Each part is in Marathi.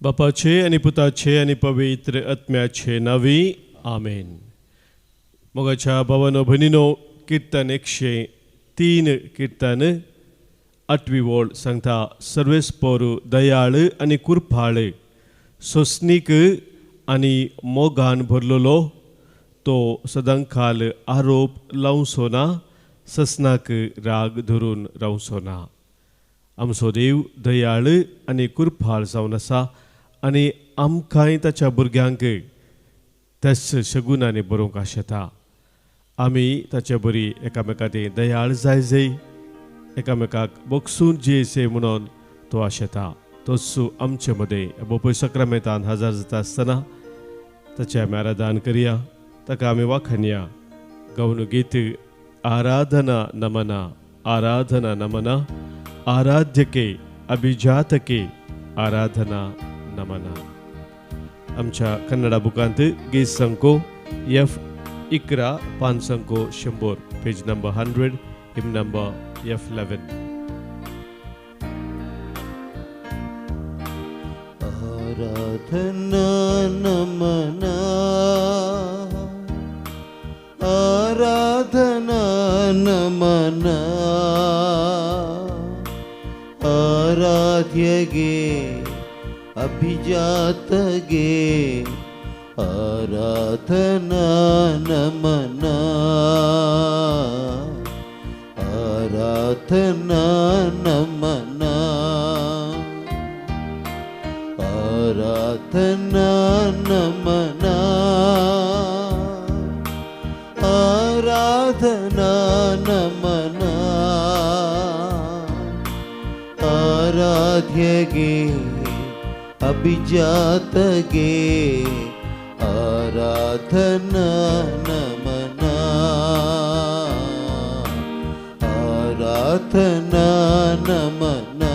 बापाचे आणि पुताचे आणि पवित्र आत्म्याचे नावी आमेन. मोगाच्या भावानो भयणीनो, कीर्तन 103 कीर्तन 8वी ओळ सांगता, सर्वेस्पोरू दयाळ आणि कृपाळ, सोसनीक आणि मोगान भरलेलो, तो सदांकाल आरोप लावचो ना, ससनाक राग धरून रावचो ना. आमचो देव दयाळ आणि कृपाळ जावन आसा आनी आमकांय ताच्या भुरग्यांक त्याच शगुनांनी बरोवंक आशेता. आमी ताचे बरी एकामेकांत दयाळ जाय, एकामेकाक बोगसून जियेचे म्हणून तो आशेता. तोच आमचे मदें बोपय सक्रामेंतान हजर जाता आसतना ताचे आमी आराधन करया. ताका आमी वाखणया. गौण गीत आराधना नमना, आराधना नमना, आराध्यके अभिजातके आराधना नमना. आमच्या कन्नडा बुकांत गीत संको F11 पान संको 100, पेज नंबर 100, हिम नंबर F11. आराधना नमना, आराधना नमना, आराध्यगे अभिजातगे आराधना नमना, आराधना नमना, आराधना नमना, आराधना नमना, आराध्यगे अभिजातगे आराधना नमना, आराधना नमना.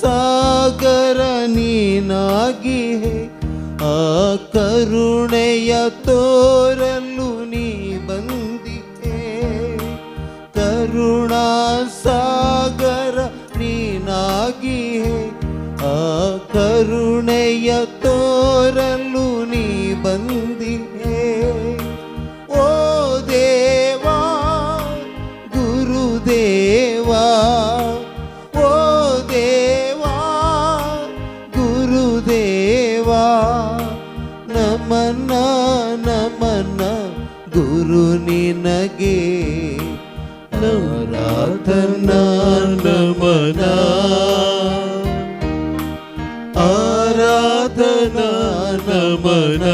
ಸಾಗರ ನೀನಾಗಿ ಆ ಕರುಣೆಯ ತೋರಲು ನೀ ಬಂದಿದೆ. ಕರುಣಾ ಸಾಗರ ನೀನಾಗಿ ಆ ಕರುಣೆಯ ತೋರಲು ನೀ ಬಂದಿದೆ. ಓ ದೇವಾ ಗುರುದೇವಾ, ನಮನ ನಮನ ಗುರು ನಿನಗೆ ಆರಾಧನಾ ನಮನ, ಆರಾಧನಾ ನಮನ,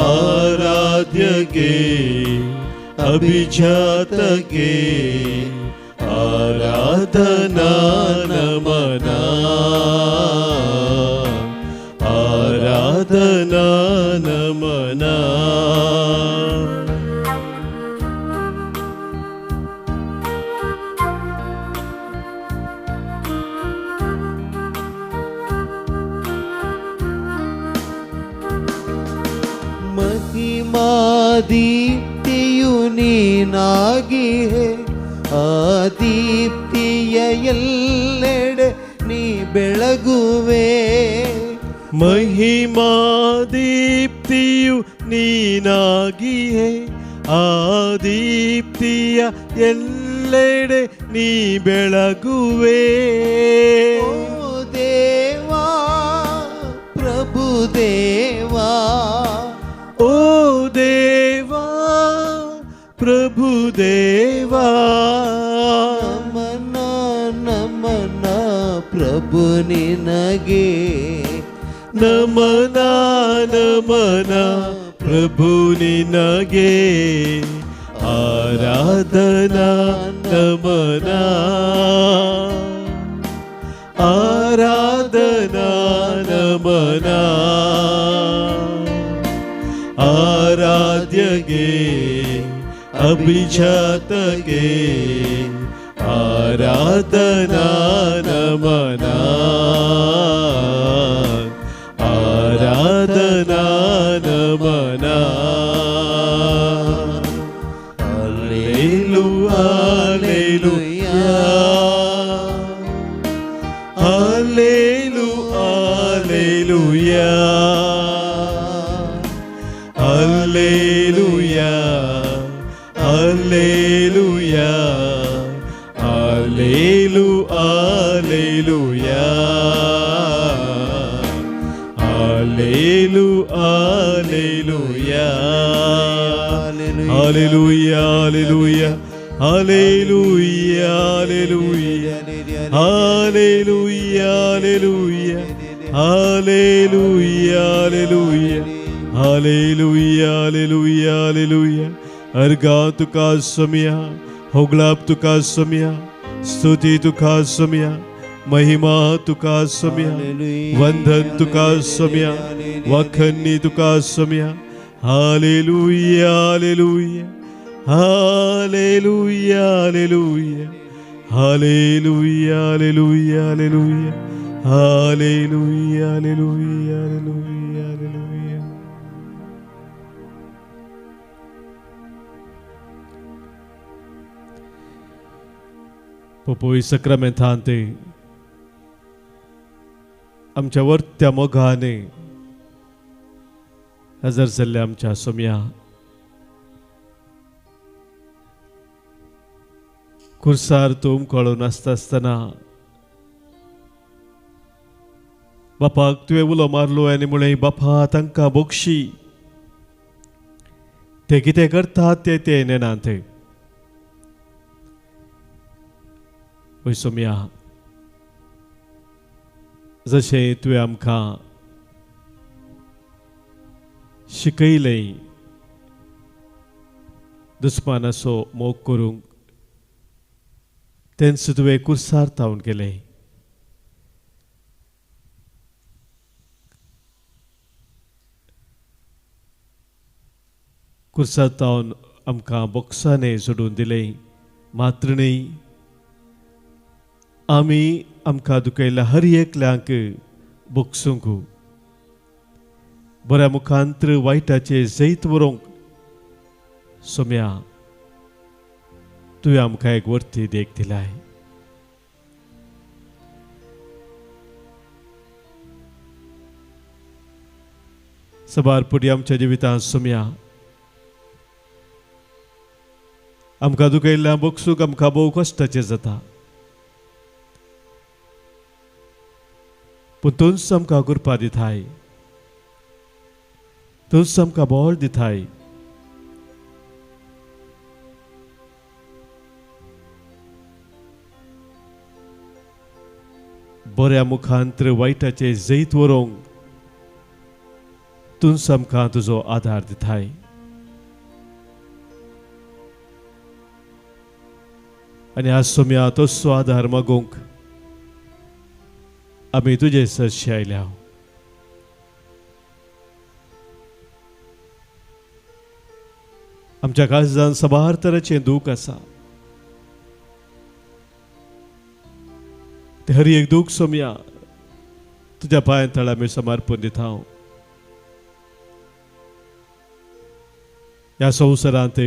ಆರಾಧ್ಯಗೆ ಅಭಿಜಾತಗೆ ಆರಾಧನಾ ನಮನ, ಆರಾಧನಾ ನಮನ. ಮಹಿಮಾ ದೀಪ್ತಿಯು ನೀನಾಗಿ ಆ ದೀಪ್ತಿಯ ಎಲ್ಲೆಡೆ ನೀ ಬೆಳಗುವೆ. ಮಹಿಮಾ ದೀಪ್ತಿಯು ನೀನಾಗಿಯೇ ಆ ದೀಪ್ತಿಯ ಎಲ್ಲೆಡೆ ನೀ ಬೆಳಗುವೆ. ಓ ದೇವಾ ಪ್ರಭು ದೇವಾ, ಓ ದೇವಾ ಪ್ರಭು ದೇವಾ, ನಮನ ನಮನ ಪ್ರಭು ನಿನಗೆ ನಮನ ನಮನ ಪ್ರಭು ನಿನಗೆ ಆರಾಧನಾ ನಮನ, ಆರಾಧನಾ ನಮನ, ಆರಾಧ್ಯಗೆ अभिजातके आराधना नमना आराधना नमना hallelujah hallelujah hallelujah hallelujah hallelujah hallelujah hallelujah hallelujah hallelujah hallelujah hallelujah hallelujah hallelujah hallelujah hallelujah अर्गा तुका समया होगलाब तुका समया स्तुति तुका समया महिमा तुका समया वंदन तुका समया वखन्नी तुका समया hallelujah hallelujah hallelujah hallelujah hallelujah hallelujah hallelujah hallelujah hallelujah hallelujah hallelujah पपोई सक्रमेंतांते आमच्या वर्त्या मोगाने हजर जाल्ले आमच्या सोम्या खुर्सार तुम कळून आसतना बापाक तुवें उलो मारलो आनी म्हळें बापा तांकां बक्षी ते कितें करतात ते नेनात ओय सोम्या जशें तुवें आमकां शिकयलें दुस्मानाचो मोग करूंक तेन्स तुवें कुर्सार तावन केलें कुर्सार तावन आमकां बोक्साने सोडून दिलें मात्र न्ही आमी आमकां दुखयल्या हर एकल्यांक बोगसूंक बऱ्या मुखांत्र वायटाचे जैत व्हरूंक सोम्या तुवें आमकां एक वर्ती देख दिलाय सबार पुडी आमच्या जिवितांत सोम्या आमकां दुखयल्ल्या बोगसूंक आमकां भोव कश्टाचें जाता पूण तूंच आमकां कृपा दिताय तूंच आमकां बोळ दिताय बऱ्या मुखांत्र वायटाचे जैत व्हरूंक तूंच आमकां तुजो आदार दिताय आनी आज सोम्या तोचो आदार मागूंक आमी तुजे सरशी आयल्या आमच्या काळजांत सबार तरेचें दूख आसा ते हर एक दूख सोम्या तुज्या पांयां तळा आमी समर्पण दिता हांव ह्या संवसारांत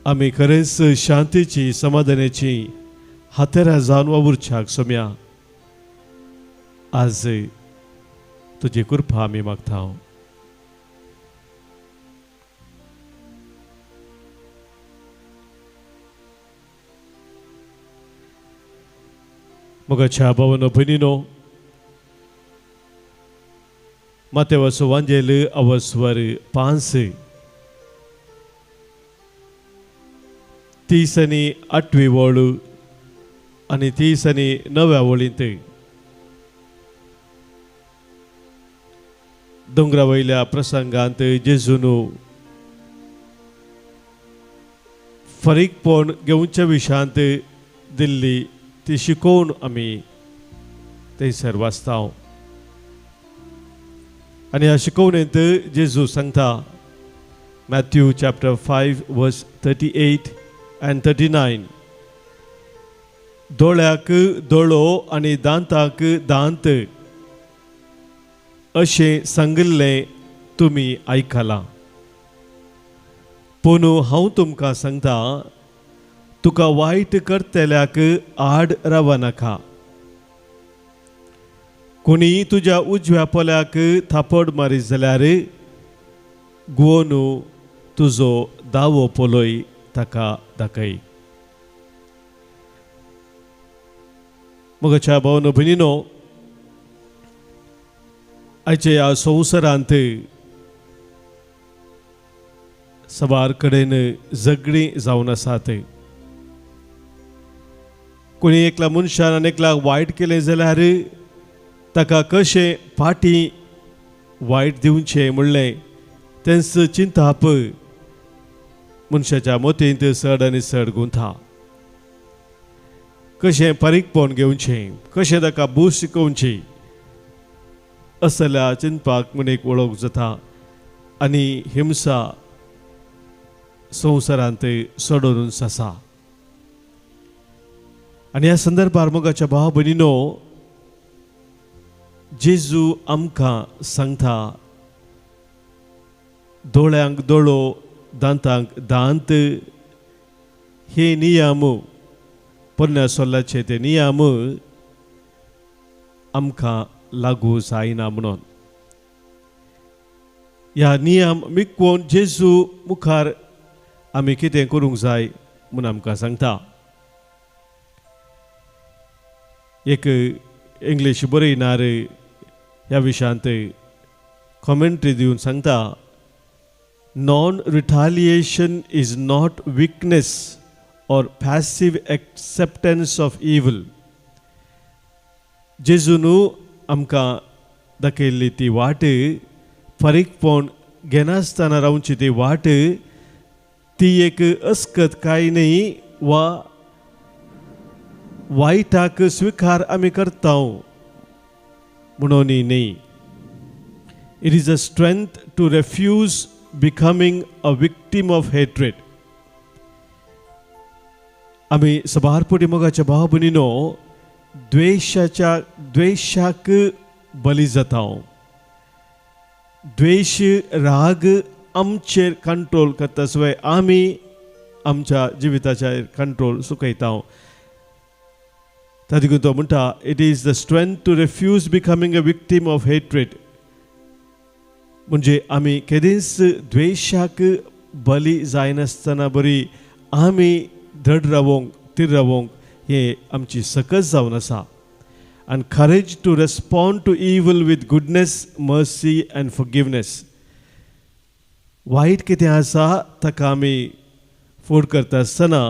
आमी खरेंच शांतीची समाधानाची हातेरां जावन वावुरच्याक सोम्या आज तुजी कृपा आमी मागता हांव मोगाच्या भावानो भयणीनो Mateus Evangelho avasvar 5 30 आणि 8वी ओळ आणि 30 आणि 9व्या ओळींत दोंगरावयल्या प्रसंगांत जेजून फरीकपण घेवच्या विशयांत दिल्ली ती शिकोवन आमी थंयसर वाचता आनी ह्या शिकवणेंत जेजू सांगता Matthew chapter 5 verse 38 and 39. दोळ्याक दोळो आनी दांताक दांत अशें सांगिल्लें तुमी आयकलां. पूण हांव तुमकां सांगता, तुका वायट करतल्याक आड रावनाका. कोणी तुज्या उजव्या पोल्याक थापड मारीत जाल्यार गुवन तुजो दावो पोलोय ताका दाखय. मोगाच्या भावांनो भयणींनो, आयच्या ह्या संवसारांत सवार कडेन झगडीं जावन आसात. कोणी एकल्या मनशान आनी एकल्याक वायट केलें जाल्यार ताका कशें फाटीं वायट दिवचें म्हणलें तेंच चिंताप मनशाच्या मोतींत चड आनी चड गुंथा. कशें पारीकपण घेवचें, कशें ताका बूस शिकोवची असल्या चिंतपाक मनीक वळख जाता आनी हिंसा संवसारांत सडून आसा. आनी ह्या संदर्भार मोगाच्या भाव भयणींनो, जेजू आमकां सांगता, दोळ्यांक दोळो दांतांक दांत हे नियम, पोरण्या सोल्ल्याचे ते नियम आमकां लागू जायना म्हणून. ह्या नियम मिकवून जेजू मुखार आमी कितें करूंक जाय म्हूण आमकां सांगता. एक इंग्लीश बरयणार ह्या विशयांत कॉमेंट्री दिवन सांगता, non retaliation is not weakness और पॅसिव एक्सेप्टन्स ऑफ इवल. जेजून आमकां दाखयल्ली ती वाट, फारीकपण घेनासतना रावची ती वाट, ती एक अस्कत काय न्ही वा वायटाक स्वीकार आमी करता म्हणून न्ही. It is a strength to refuse becoming a victim of hatred. आमी सबारपटी मोगाच्या भाव भयणींनो द्वेशाक बली जाता. द्वेश राग आमचेर कंट्रोल करता शिवाय आमी आमच्या जिविताचेर कंट्रोल सुकयता. ताका तो म्हणटा, it is the strength to refuse becoming a victim of hatred. म्हणजे आमी केदींच द्वेशाक बली जायनासतना बरी आमी धड रावोंक तीर रावोंक हे आमची सकस जावन आसा. and courage to respond to evil with goodness, mercy and forgiveness. वाईट कितें आसा ताका आमी फुड करता आसतना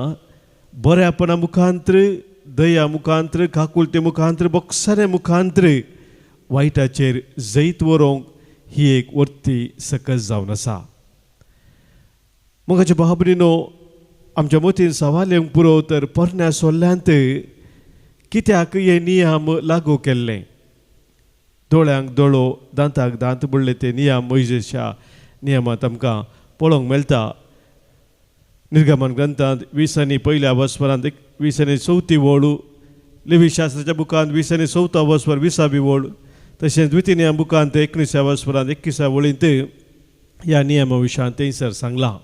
बऱ्यापणा मुखांतर, दया मुखांतर, काकुलते मुखांतर, बोगसाऱ्या मुखांतर वायटाचेर जैत व्हरूंक ही एक वर्ती सकस जावन आसा. मोगाच्या भाव भयणींनो, आमच्या मतीन सवाल येवंक पुरो तर पोरण्या सोल्ल्यांत कित्याक हे नियम लागू केल्ले. दोळ्यांक दोळो दांताक दांत बुडले ते नियम मोइजेच्या नियमांत आमकां पळोवंक मेळटा. निर्गमन ग्रंथांत 20 पयल्या वस्परांत 20 वळ, लेवी शास्त्राच्या बुकांत 20 वस्पर 20 वळ, तशेंच द्वितीय बुकांत 19 वस्परांत 21 वळींत ह्या नियमा विशयान थंयसर सांगलां.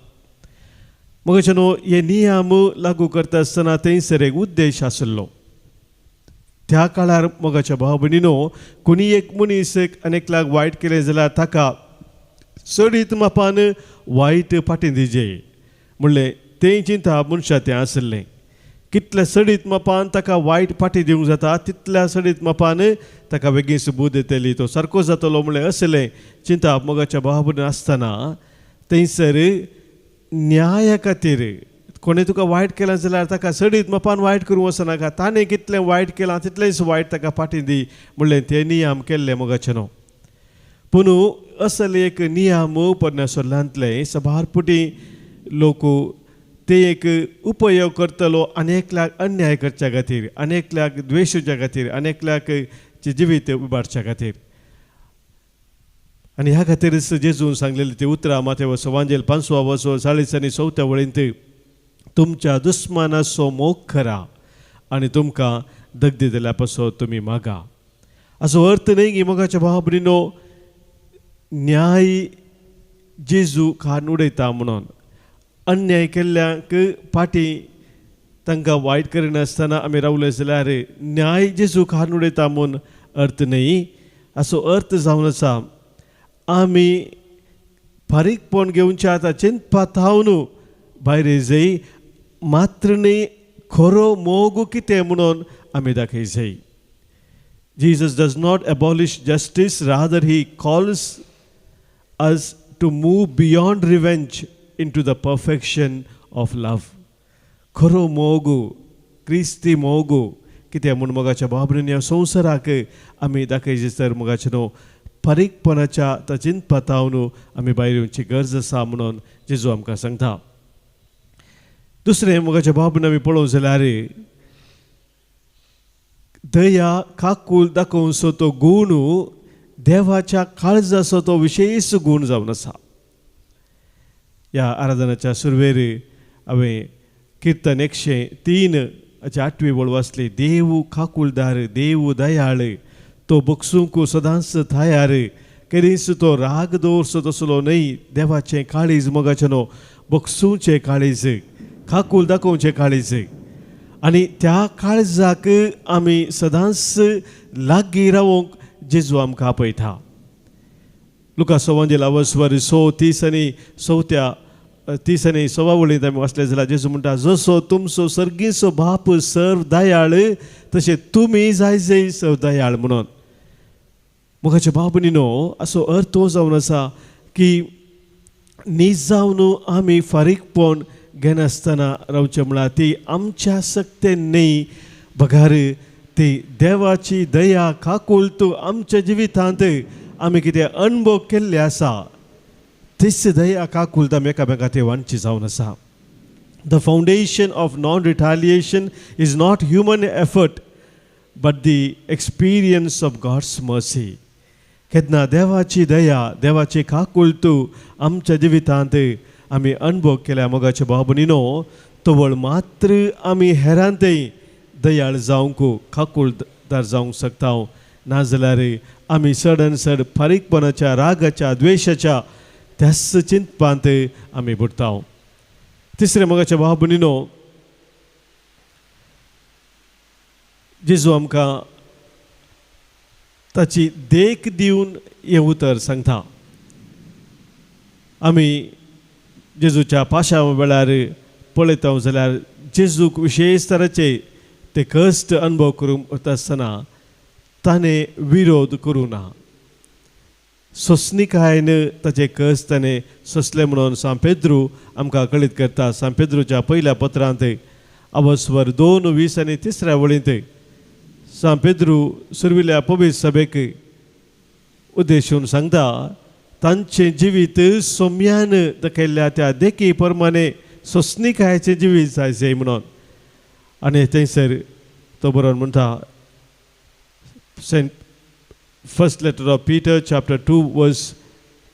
मगचे न्हू हे नियम लागू करता आसतना थंयसर एक उद्देश आसलो. त्या काळार मोगाच्या भाव भयणींनो, कोणी एक मनीस अनेकल्याक वायट केलें जाल्यार ताका सडीत मापान वायट फाटीं दिजे म्हणलें तें चिंता मनशां तें आसलें. कितल्या सडीत मापान ताका वायट फाटीं दिवंक जाता तितल्या सडीत मापान ताका बेगीन बूद येतली, तो सारको जातलो म्हणलें असलें चिंता मोगाच्या भाव भयणी आसतना थंयसर न्याया खातीर कोणें तुका वायट केलां जाल्यार ताका सडीत मापान वायट करूं वचनाका. ताणें कितलें वायट केलां तितलेंच वायट ताका फाटीं दी म्हणलें ते नियम केल्ले मोगाचे न्हू. पूण असले एक नियम पोरण्या सोल्ल्यांतले सबारपुटी लोक ते एक उपयोग करतलो अनेकल्याक अन्याय करच्या खातीर, अनेकल्याक द्वेशाच्या खातीर, अनेकल्याक जिवीत उबारच्या खातीर. आणि ह्या खातीरच जेजून सांगलेले ते उतरां माथेव सवांजेल 5 वर्सो 40 आनी 4 वळींत तुमच्या दुस्मानाचो मोग करा आनी तुमकां दगदी दिल्या पासो तुमी मागा. असो अर्थ न्ही की मोगाच्या भावा भयणीनो न्याय जेजू खाण उडयता म्हणून अन्याय केल्ल्यांक फाटी तांकां वायट करिनासतना आमी रावले जाल्यार न्याय जेजू खाण उडयता म्हूण अर्थ न्ही. असो अर्थ जावन आसा आमी फारीकपण घेवचे आतां चिंतपा थावन भायर जाय मात्र न्ही खरो मोग कितें म्हणून आमी दाखय जाय. Jesus does not abolish justice, rather he calls us to move beyond revenge into the perfection of love. खरो मोगू क्रिस्ती मोगू कित्याक म्हूण मोगाच्या बाबरीन ह्या संवसाराक आमी दाखयचे तर मोगाचे न्हू फारीकपणाच्या ताचीन पातावन आमी भायर येवची गरज आसा म्हणून जेजू आमकां सांगता. दुसरें मोगाच्या बाबरीन आमी पळोवंक जाल्यार दया काकूल दाखोवचो तो गूण देवाच्या काळजाचो तो विशेष गूण जावन आसा. ह्या आराधनाच्या सुरवेर हांवें किर्तन 103 8वी वळ वाचली. देव काकुलदार देव दयाळ तो बक्षूंक सदांच थायार केरीस तो राग दवरचो तसलो न्हय. देवाचें काळीज मोगाचें न्हू बक्षूचें काळीज काकूल दाखोवचें काळीज आनी त्या काळजाक आमी सदांच लागीं रावंक जेजू आमकां आपयता. लुका सवांजेल 30 आनी 4 वळींत आमी वाचले जाल्यार जेजू म्हणटा जसो तुमचो सर्गीचो बाप सर्व दयाळ तशें तुमी जाय सर्व दयाळ म्हणून. मोगाच्या बाबनीनो असो अर्थ हो जावन आसा की नीज जावन आमी फारीकपण घेनासतना रावचें म्हळ्यार ती आमच्या सक्तेन न्ही बगार ती देवाची दया काकूलत आमच्या जिवितांत आमी कितें अणभव केल्ले आसा तीच दया काकूलत आमी एकामेकांत वांटची जावन आसा. The foundation of non retaliation is not human effort but the experience of God's mercy. केन्ना देवाची दया देवाची काकूलत आमच्या जिवितांत आमी अणभव केल्या मोगाच्या बाबनीनो तवळ मात्र आमी हेरांतय दयाळ जावंक काकूलदार जावंक शकता. नाजाल्यार आमी सडन सड फारीकपणाच्या रागाच्या द्वेशाच्या त्याच चिंतपांत आमी बुडता. तिसरें मोगाच्या बाबनीनो जेजू आमकां ताची देख दिवन हें उतर सांगता. आमी जेजूच्या पाशा वेळार पळयता जाल्यार जेजूक विशेश तराचे ते कश्ट अनुभव करूंक वता आसतना ताणें विरोध करूं ना. सोंसणीकायेन ताचे कश्ट ताणें सोंसले म्हणून सान पेद्रू आमकां कळीत करता. सान पेद्रूच्या पयल्या पत्रांत अवस्वर 2:20 आनी 3 वळींत सान पेद्रू सुरविल्ल्या पवित्र सभेक उद्देशून सांगता तांचें जिवीत सोम्यान दाखयल्ल्या त्या देखी प्रमाणे सोंसणीकायेचें जिवीत जाय म्हणून. आनी थंयसर तो बरोवन म्हणटा first letter of Peter chapter 2 verse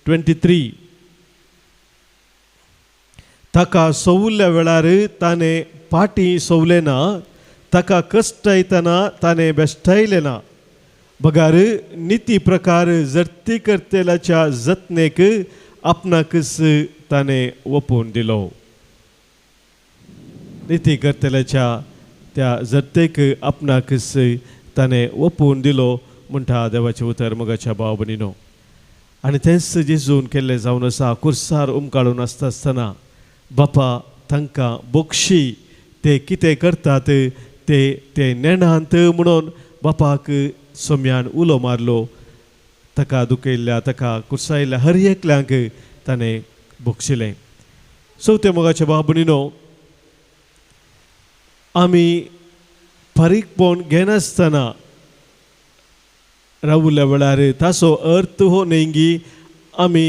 23 ताका सवुल्ल्या वेळार ताणें पाटी सवले ना ताका कश्ट येतना ताणें बेश्टायलें ना. बगार निती प्रकार जर्ती करतेल्याच्या जतनेक आपणाकच ताणें ओपून दिलो. निती करतेल्याच्या त्या जर्तेक आपणाकच ताणें ओपून दिलो म्हणटा देवाचें उतर मोगाच्या भाव भयणीनो. आनी तेंच जेजून केल्लें जावन आसा. कुर्सार उमकाळून आसतना बापा तांकां बक्षी ते कितें करतात ते नेणांत म्हणून बापाक सोम्यान उलो मारलो. ताका दुखयल्ल्या ताका कुर्सायल्ल्या हर एकल्यांक ताणें बक्षिलें. चवथ्या मोगाच्या भाव भयणीनो आमी फारीकपण घेनासतना रावल्या वेळार ताचो अर्थ हो न्ही की आमी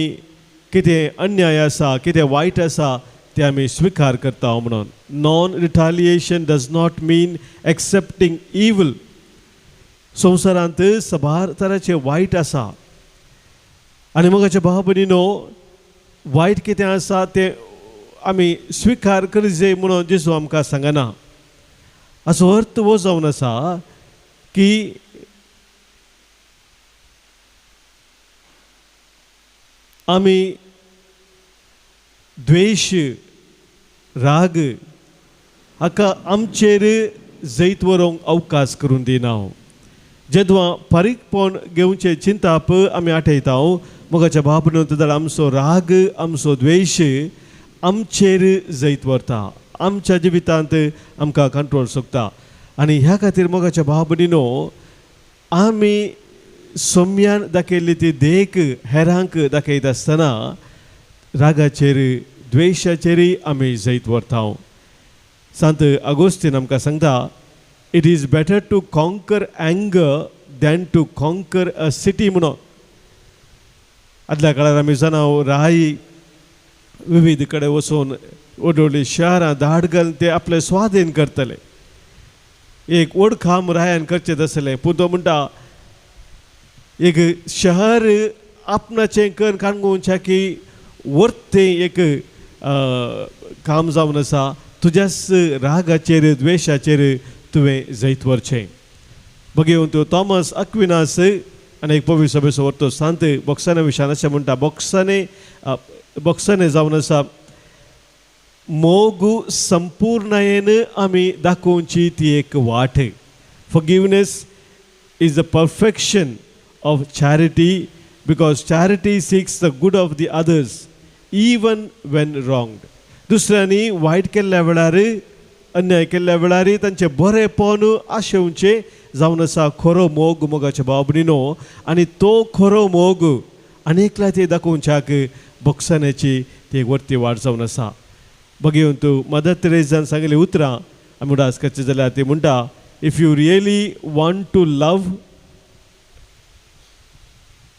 कितें अन्याय आसा कितें वायट आसा ते आमी स्विकार करता म्हणून. Non retaliation does not mean accepting इवल. संवसारांत सबार तरांचे वायट आसा आनी मोगाच्या भाव भयणीनो, वायट कितें आसा तें आमी स्विकार करचे म्हणून जेजू आमकां सांगना. हाचो अर्थ हो जावन आसा की आमी द्वेष, राग हाका आमचेर जैत व्हरूंक अवकाश करून दिना. जेदवां पारीकपण घेवचे चिंता पळय आमी आठयता, मोगाच्या भाव भयणीनो, जाल्यार आमचो राग, आमचो द्वेष आमचेर जैत व्हरता, आमच्या जिवितांत आमकां कंट्रोल सोंपता. आनी ह्या खातीर मोगाच्या भाव भयणीनो, आमी सोम्यान दाखयल्ली ती देख हेरांक दाखयत आसतना रागाचेर, द्वेशाचेरय आमी जैत व्हरता. संत अगोस्तीन आमकां सांगता, it is better to conquer anger than to conquer a city म्हणून. आदल्या काळार आमी जाणा राई विविध कडेन वचून व्हडली शहरां धाड घालून ते आपले स्वाधीन करतले. एक व्हड काम रायान करचें आसलें, पूण तो म्हणटा एक शहर आपणाचें कर काणकोणच्या की वर्तें एक काम जावन आसा, तुज्याच रागाचेर, द्वेशाचेर तुवें जैत व्हरचें. बघेवन तो थॉमस अक्विनास आनी एक पवित्र सभेचो व्हरतो सांत बॉक्साने विशयान अशें म्हणटा, बॉक्साने जावन आसा, मोग संपूर्णयेन आमी दाखोवची ती एक वाट. Forgiveness is the perfection of charity, because charity seeks the good of the others even when wronged. दुसऱ्यांनी वायट केल्ल्या वेळार, अन्याय केल्ल्या वेळार तांचे बरेपण आशेवचे जावन आसा खरो मोग मोगाच्या भाव भयणीनो. आनी तो खरो मोग अनेकल्या ते दाखोवच्याक बॉक्सान्याची ती एक वर्ती वाट जावन आसा. बघेवन तूं मदर तेरेसान सांगलेली उतरां आमी उडास करचें जाल्यार ती म्हणटा, if you really want to love,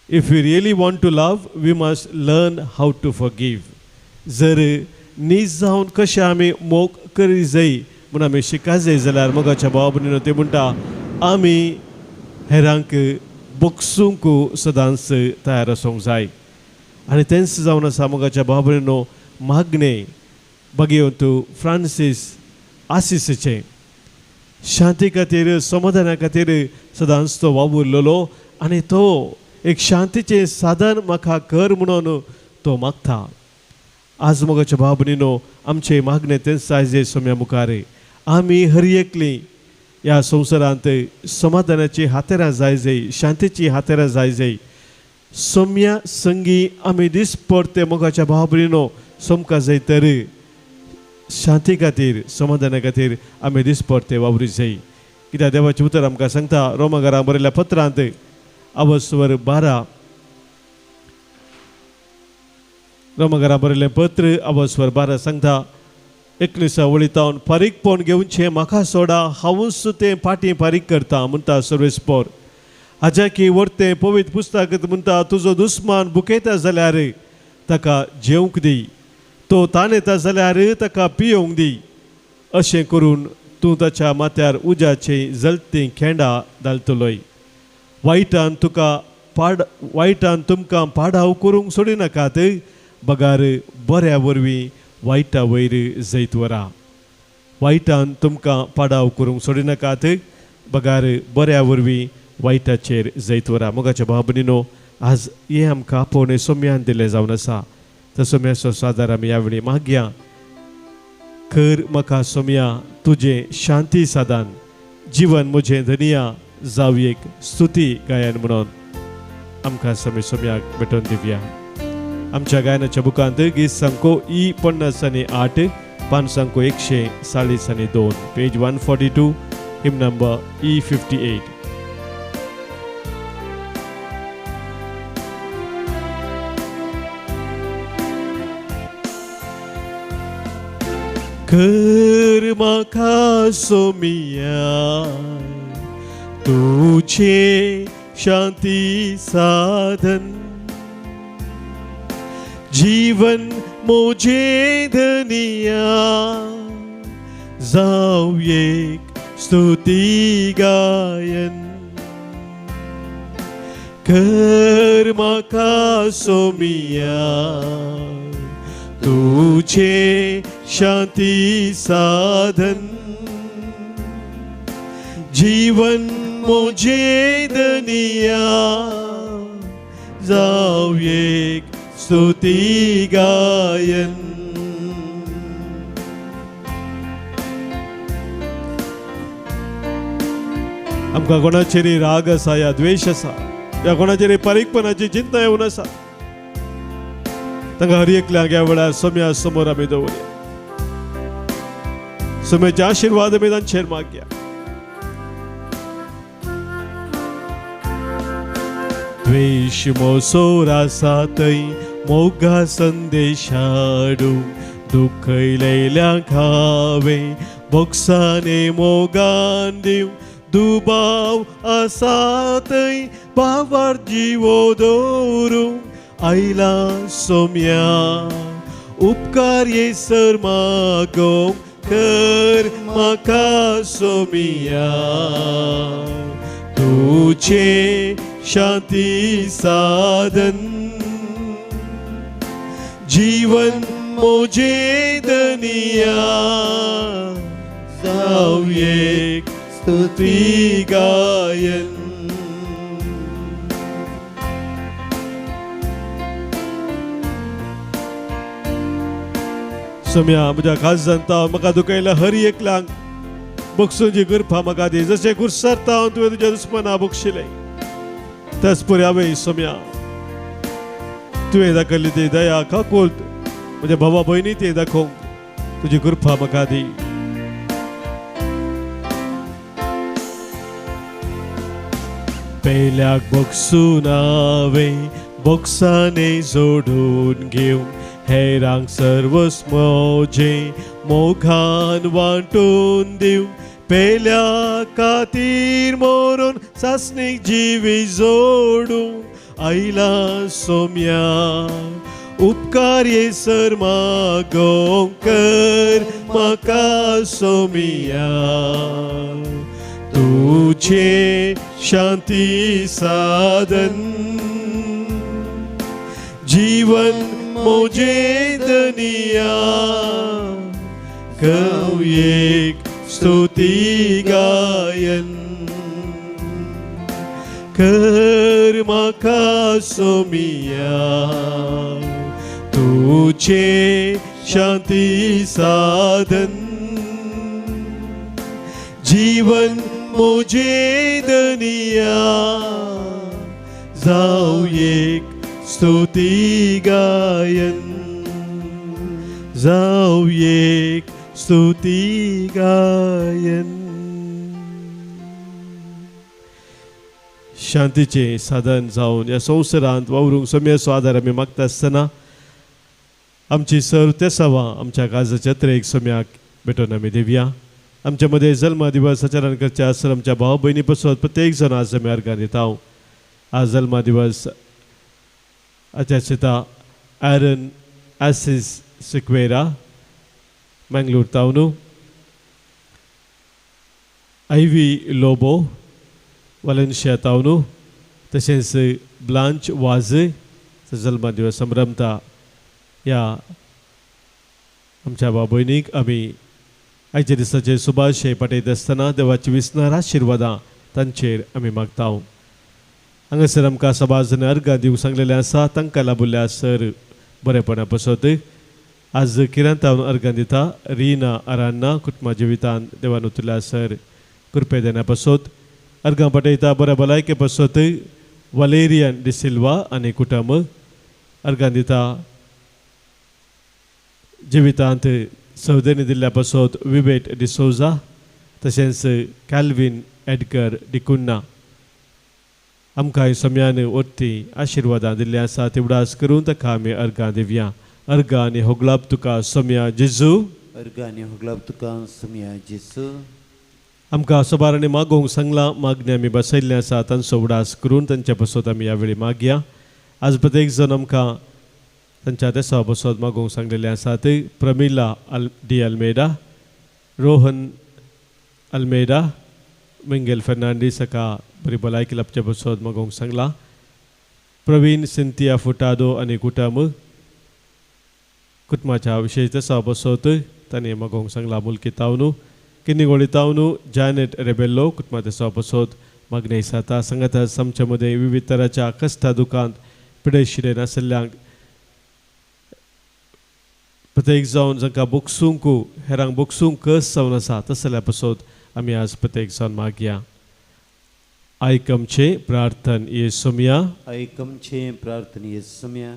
if we really want to love, we must learn how to forgive. जर नीज जावन कशें आमी मोग करी जाय म्हूण आमी शिका जाय जाल्यार मोगाच्या भाव भयणीनो ते म्हणटा, आमी हेरांक बोगसूंक सदांच तयार आसूंक जाय. आनी तेंच जावन आसा मोगाच्या भाव भयणीनो मागणें. बघेवन तूं फ्रांसीस आसिसाचें शांती खातीर, समाधाना खातीर सदांच तो वावुरलेलो आनी तो एक शांतीचें साधन म्हाका कर म्हणून तो मागता. आज मोगाच्या भाव भयणीनो, आमचे मागणें तेंच जाय सोम्या मुखार. आमी हर एकलीं ह्या संवसारांत समाधानाची हातेरां जाय, शांतीची हातेरां जाय. सोम्या संगी आमी दिसपरते मोगाच्या भाव भयणीनो सोमकां जाय तर शांती खातीर, समाधाना खातीर आमी दिसपरते वावरी जाय. कित्याक देवाचें उतर आमकां सांगता रोमाकारांक बरयल्ल्या पत्रांत अवस्वर 12, रोमाकारां बरयल्लें पत्र अवस्वर 12 सांगता, 19 वळीतावन पारीकपण घेवचें म्हाका सोडा, हांवूच तें फाटीं पारीक करता म्हणटा सर्वेस्पोर. हाच्या की व्हरतें पवित्र पुस्तकांत म्हणटा, तुजो दुस्मान भुकयता जाल्यार ताका जेवंक दी, तो ताण येता जाल्यार ताका पियोंक दी. अशें करून तूं ताच्या माथ्यार उज्याचें जळतीं खेंडा घालतलोय. वायटान तुमकां पाडाव करूंक सोडिनाकात, बगार बऱ्या वरवीं वायटा वयर जैत व्हरा. वायटान तुमकां पाडाव करूंक सोडिनाकात, बगार बऱ्या वरवीं वायटाचेर जैत व्हरा. मोगाच्या भाव भयणीनो, आज हें आमकां आपोवणें सोम्यान दिलें जावन आसा. त्या सोम्याचो सादार आमी ह्या वेळी मागया. कर म्हाका सोम्या तुजें शांती साधन, जीवन म्हजें धनिया जावं एक स्तुती गायन म्हणून आमकां सोम्याक भेटोवन दिवया. आमच्या गायनाच्या बुकांत गीत संको E50 पान संको 142 पेज 142, हिम नंबर E58. कर म्हाका सोम्या तुझे शांती साधन, जीवन मोजे धनिया जाव एक स्तुती गायन. कर म्हाका सोमिया तुझे शांती साधन जीवन मोजे दनिया जाव एक स्तुती गायन आमकां कोणाचेरी राग आसा या द्वेष आसा या कोणाचेरी परीकपणाची चिंता येवन आसा तांकां हर एकल्याक ह्या वेळार सोम्या समोर आमी दवरया सोम्याचे आशिर्वाद आमी तांचेर मागया द्वेष मोसोर आसा थंय मोगा संदेश हाडूं दुखयलेल्यांक हांवें बोक्साने मोगान दिवं दुबाव आसा थंय भावार जिवो दवरूं आयला सोम्या उपकार येसर मागोवंक कर म्हाका सोमिया तुझे शांती साधन जीवन मोजे दनिया जाव एक स्तुती गायन सोम्या म्हज्या खास जनता म्हाका दुखयल्या हर एकल्यांक बक्षूंची कृपा म्हाका दी जशें कुर्सरता हांव तुवें तुज्या दुस्मना बक्षिलें त्याच पर्यावय सोम्या तुवें दाखयली ती दया काकूळट म्हज्या भावा भयणी ती दाखोवंक तुजी कृपा म्हाका दी पेल्याक बक्षून हांवें बॉक्साने जोडून घेवं हेरांक सर्वस मोजे मोगान वांटून दिवं पेल्या खातीर मरून सासणीक जिवी जोडूं आयला सोम्या उपकार येसर मागोवंक कर म्हाका सोमिया तुझे शांती साधन जीवन मोजे दनिया कव एक स्तुती गायन कर म्हाका सोमिया तुझे शांती साधन जीवन मोजे दनिया जाव एक स्तुती गायन जाव एक स्तुती गायन शांतीचे साधन जावन या संवसारांत वावरूंक सोम्याचो आदार आमी मागता आसतना आमची सर्व सवा आमच्या काळजाच्या त्रेक सोम्याक भेटोवन आमी दिवया आमच्या मध्ये जल्म दिवस आचरण करचे आसत आमच्या भाव भयणी पासून प्रत्येक जण आज आमी अर्गां दिता आज जल्म दिवस आचार्यता एरन एसिस सिक्वेरा मंगळूर तावन आयवी लोबो वालेन्शिया तावन तशेंच ब्लांच वाज जल्म दिवस संभ्रमता या आमच्या भाव भयणीक आमी आयच्या दिसाचे सुभाशय पाठयत आसतना देवाची विस्नार आशिर्वादां तांचेर आमी मागता हांगासर आमकां सभाजन अर्गां दिवंक सांगलेलें आसा तांकां लाभुल्ल्या सर बरेपणा पासत आज किरांतावन अर्गां दिता रिना आरान्ना कुटुंबा जिवितान देवान उतरल्या सर कृपे देण्या पासत अर्गां पाठयता बऱ्या भलायके पासत वलेरियन डिसिल्वा आनी कुटुंब अर्गां दिता जिवितांत सौदेनी दिल्ल्या पासत विवेट डिसोजा तशेंच कॅल्विन एडगर डिकुन्ना आमकां सोम्यान वरती आशिर्वादां दिल्लीं आसा ती उडास करून ताका आमी अर्गां दिवया अर्गां आनी होगलाप तुका सोम्या जेजू अर्गां आनी होगलाप तुका सोम्या जेजू आमकां सोबारांनी मागोवंक सांगलां मागणी आमी बसयल्लें आसा तांचो उडास करून तांच्या पासत आमी ह्या वेळी मागया आज प्रत्येक जण आमकां तांच्या देसा पासत मागोवंक सांगलेलें आसा ते प्रमिला डी अल्मेडा रोहन अल्मेडा मिंगेल फर्नांडीस हाका बरी भलायकी लाभचे पासत मागोवंक सांगला प्रवीण सिंथिया फुटादो आणि कुटुंबाच्या विशेष बसवत ताने मगोंग सांगला मुलकी तावनू किन्निगोळी तावनू जॅनेट रेबेल्लो कुटुंबाच्या बसवत मागणे साता संगत समच्यामध्ये विविध तराच्या कष्टा दुकान पिडे शिरे नासल्यांक प्रत्येक जावन जांकां बुक्सूंकू हेरांक बुक्सूंक कस जावन आसा तसल्या बसोत आमी आज प्रत्येक जावन मागया आयकमचे प्रार्थन येसुमिया ऐकमचे प्रार्थनीय सम्या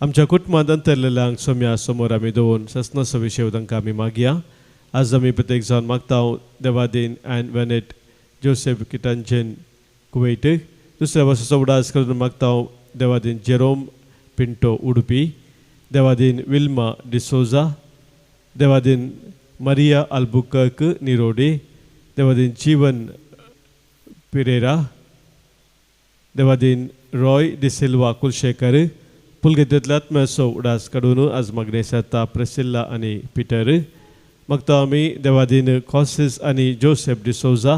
आमच्या कुटुंबात अंतरलेल्यांक सोम्या समोर आमी दवरून सस्नसो विशय तांकां आमी मागया आज आमी प्रत्येक जावन मागता देवादीन अँड वेनेट जोसेफ किटांचेन कुवेट दुसऱ्या वर्साचो उडास करून मागता देवादीन जेरोम पिंटो उडुपी देवादीन विल्मा डिसोजा देवादीन मारिया अल्बुकर्क निरोडे देवादीन जीवन पिरेरा देवादीन रॉय डिसिल्वा कुलशेकर पुलगेतेंतल्या आत्म्याचो उडास काडून आज मागणे साता प्रेसिल्ला आनी पिटर मागता आमी देवादीन कॉसिस आनी Joseph D'Souza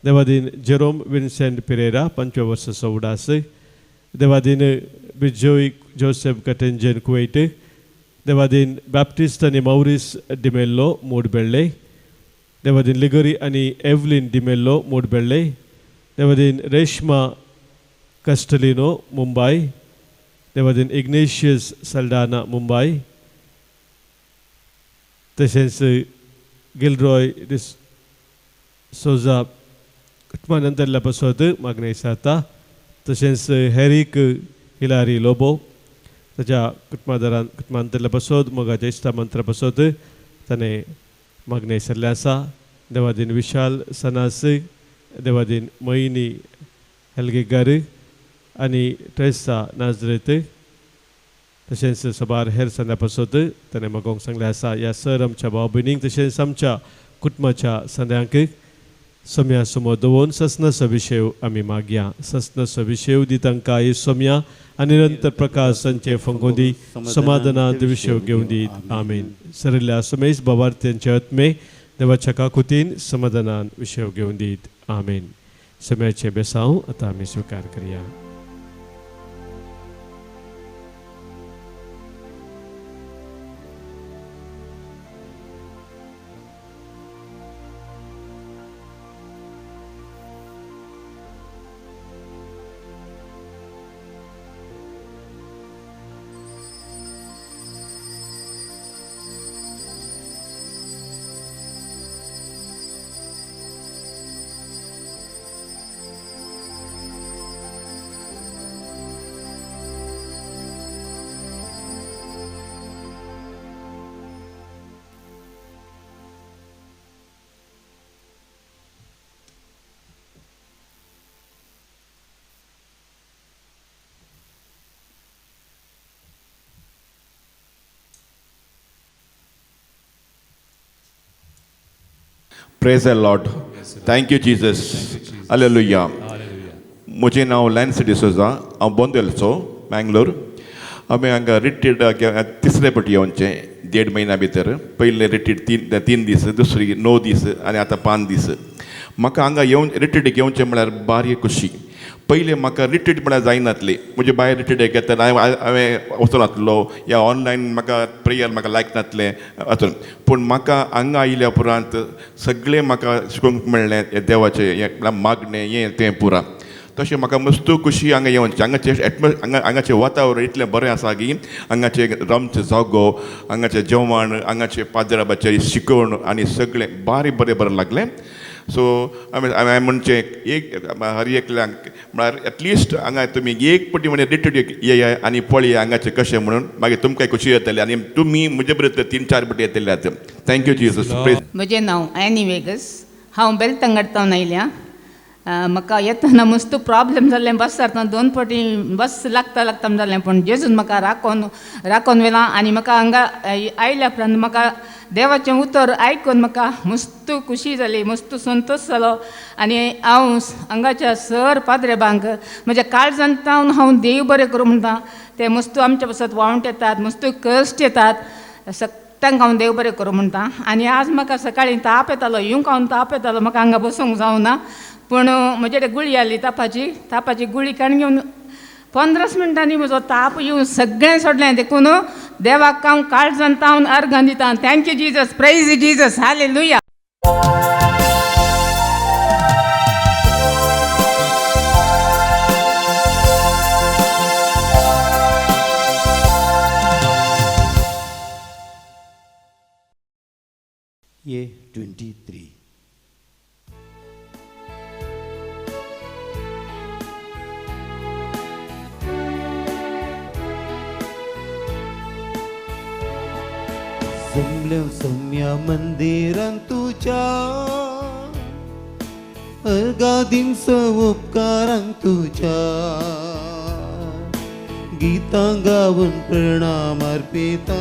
Devadin Jerome Vincent Pereira 5व्या वर्साचो उडास देवादीन बिजोय जोसेफ कटेंजेन कुवेट देवादीन बॅप्टिस्ट आनी मौरिस डिमेल्लो मोडबेळ्ळे देवादीन लिगोरी आनी एव्हलिन डिमेल्लो मोडबेळ्ळे देवादीन रेश्मा कस्टलिनो मुंबई देवादीन इग्नेशियस सल्डाना मुंबई तशेंच गिलरॉय सोजा कुटुंबानंतरल्या बसत मागणे साता तशेंच हेरीक हिलारी लोबो ताच्या कुटुंबांतरल्या बसत मोगाच्या इश्टा मंत्र बसत ताणे मागणे सरले आसा देवादीन विशाल सनास देवादीन मोहिनी हेल्गेकर आनी ट्रेसा नाजरेत तशेंच सबार हेर सनां बसत ताणें मागोवंक सांगलें आसा ह्या सर आमच्या भाव भयणींक तशेंच आमच्या कुटुंबाच्या सद्यांक सोम्या समोर दवरून सस्नसो विशय आमी मागया सस्नसो विशय दी तांकां हे सोम्या आनी निरंतर प्रकाश संचे फंगोदी समाधानांत विशय घेवन दीत आमीन सरिल्ल्या सोमेश बाबार्थ्यांचे आत्मे देवाच्या काकुतीन समाधानान विशय घेवन दीत आमीन सोम्याचे बेसांव आतां आमी स्विकार करया Praise the Lord. Thank you, Jesus. Hallelujah. मुझे नाव लॅन्स डिसोजा हांव बोंदेलचो मँगलोर आमी हांगा रिट्रीट तिसरे फावटी येवचें 1.5 म्हयन्या भितर पयले रिट्रीट 3 दीस दुसरी 9 दीस आनी आतां 5 दीस म्हाका हांगा येवन रिट्रीटीक येवचें म्हळ्यार बारी खुशी पयलें म्हाका रिट्रीट म्हळ्यार जायनासली म्हणजे भायर रिट्रीट घेता हांवें वचून नासलो या ऑनलायन म्हाका प्रेयर म्हाका लायक नासलें वचून पूण म्हाका हांगा आयल्या उपरांत सगळें म्हाका शिकोवंक मेळ्ळें हें देवाचें हें मागणें हें तें पुरा तशें म्हाका मस्त खुशी हांगा येवचें हांगाचें वातावरण इतलें बरें आसा की हांगाचें रमचो जागो हांगाचें जेवण हांगाचें पाद्राबाचें शिकवण आनी सगळें बरें लागलें सो हांवें म्हणचें एक हर एकल्यांक म्हळ्यार एटलिस्ट हांगा तुमी एक पटी म्हणजे रिट्रीट येया आनी पळया हांगाचें कशें म्हणून मागीर तुमकां खुशी येतली आनी तुमी म्हजे बरोबर 3-4 पटी येतले आतां थँक्यू जीसस म्हजें नांव एनी वेगस हांव बेलतंगडतावन आयल्या म्हाका येतना मस्त प्रॉब्लेम जाल्लें बस सारतां 2 फावटी बस लागता जालें पूण जेजून म्हाका राखोन व्हेलां आनी म्हाका हांगा आयल्या उपरांत म्हाका देवाचें उतर आयकून म्हाका मस्त खुशी जाली मस्त संतोश जालो आनी हांव हांगाच्या सर पाद्रेबांक म्हज्या काळजांतावन हांव देव बरें करूं म्हणटा ते मस्त आमच्या पासत वावंट येतात मस्त कश्ट येतात तांकां हांव देव बरें करूं म्हणटा आनी आज म्हाका सकाळीं ताप येतालो येवंक हांव ताप येतालो म्हाका हांगा बसूंक जावना पूण म्हजे कडेन गुळी आसली तापाची गुळी काण घेवन 15 मिनटांनी म्हजो ताप येवन सगळें सोडलें देखून देवाक हांव काळजान तावन अर्घ दितां. Thank you Jesus, praise Jesus, hallelujah. Year 23. जमल्या सम्या मंदिरांत तुझ्या अर्गादींचो उपकारांक तुझ्या गितां गावन प्रणाम अर्पिता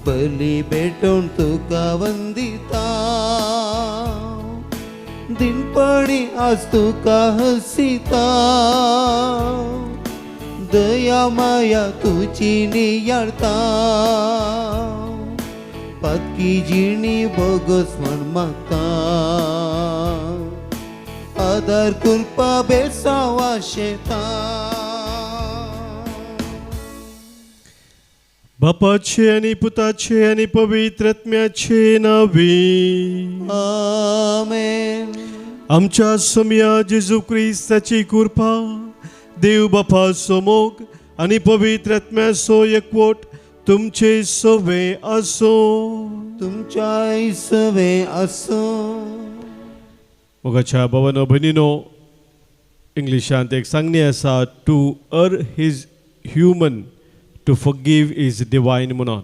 बली भेटून तुका वंदिता दिनपणी आज तुका हसिता दया माया तुझी नियाळता पातकी जिणी बोगस म्हण मागता आदार कृपा बेसावा शेता. बापाचे आणि पुताचे आणि पवित्रात्म्याचे नावे. आमेन. आमच्या सम्या जेजू ख्रिस्ताची कृपा, देव बापाचो मोग आणि पवित्रात्म्याचो एकवट तुमचे सवे असो. तुमच्या सवे असो. मोगाच्या भवन भयणीनो, इंग्लिशांत एक सांगणी आसा, to err is human to forgive is divine म्हणून.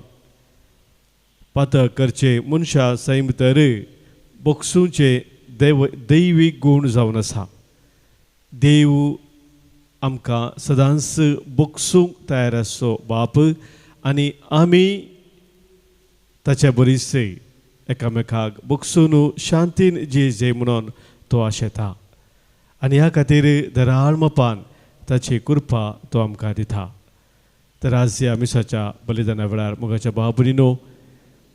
पातळ करचे मनशा सैम तर बोगसूचे दैवीक गूण जावन आसा. देव आमकां सदांच बोगसूंक तयार आसो बाप, आनी आमी ताचे बरीचसे एकामेकाक बोगसून शांतीन जे म्हणून तो आशेता. आनी ह्या खातीर दराळ मोपान ताची कृपा तो आमकां दिता. तर आज ह्या मिसाच्या बलिदाना वेळार मोगाच्या भाव-भयणीनो,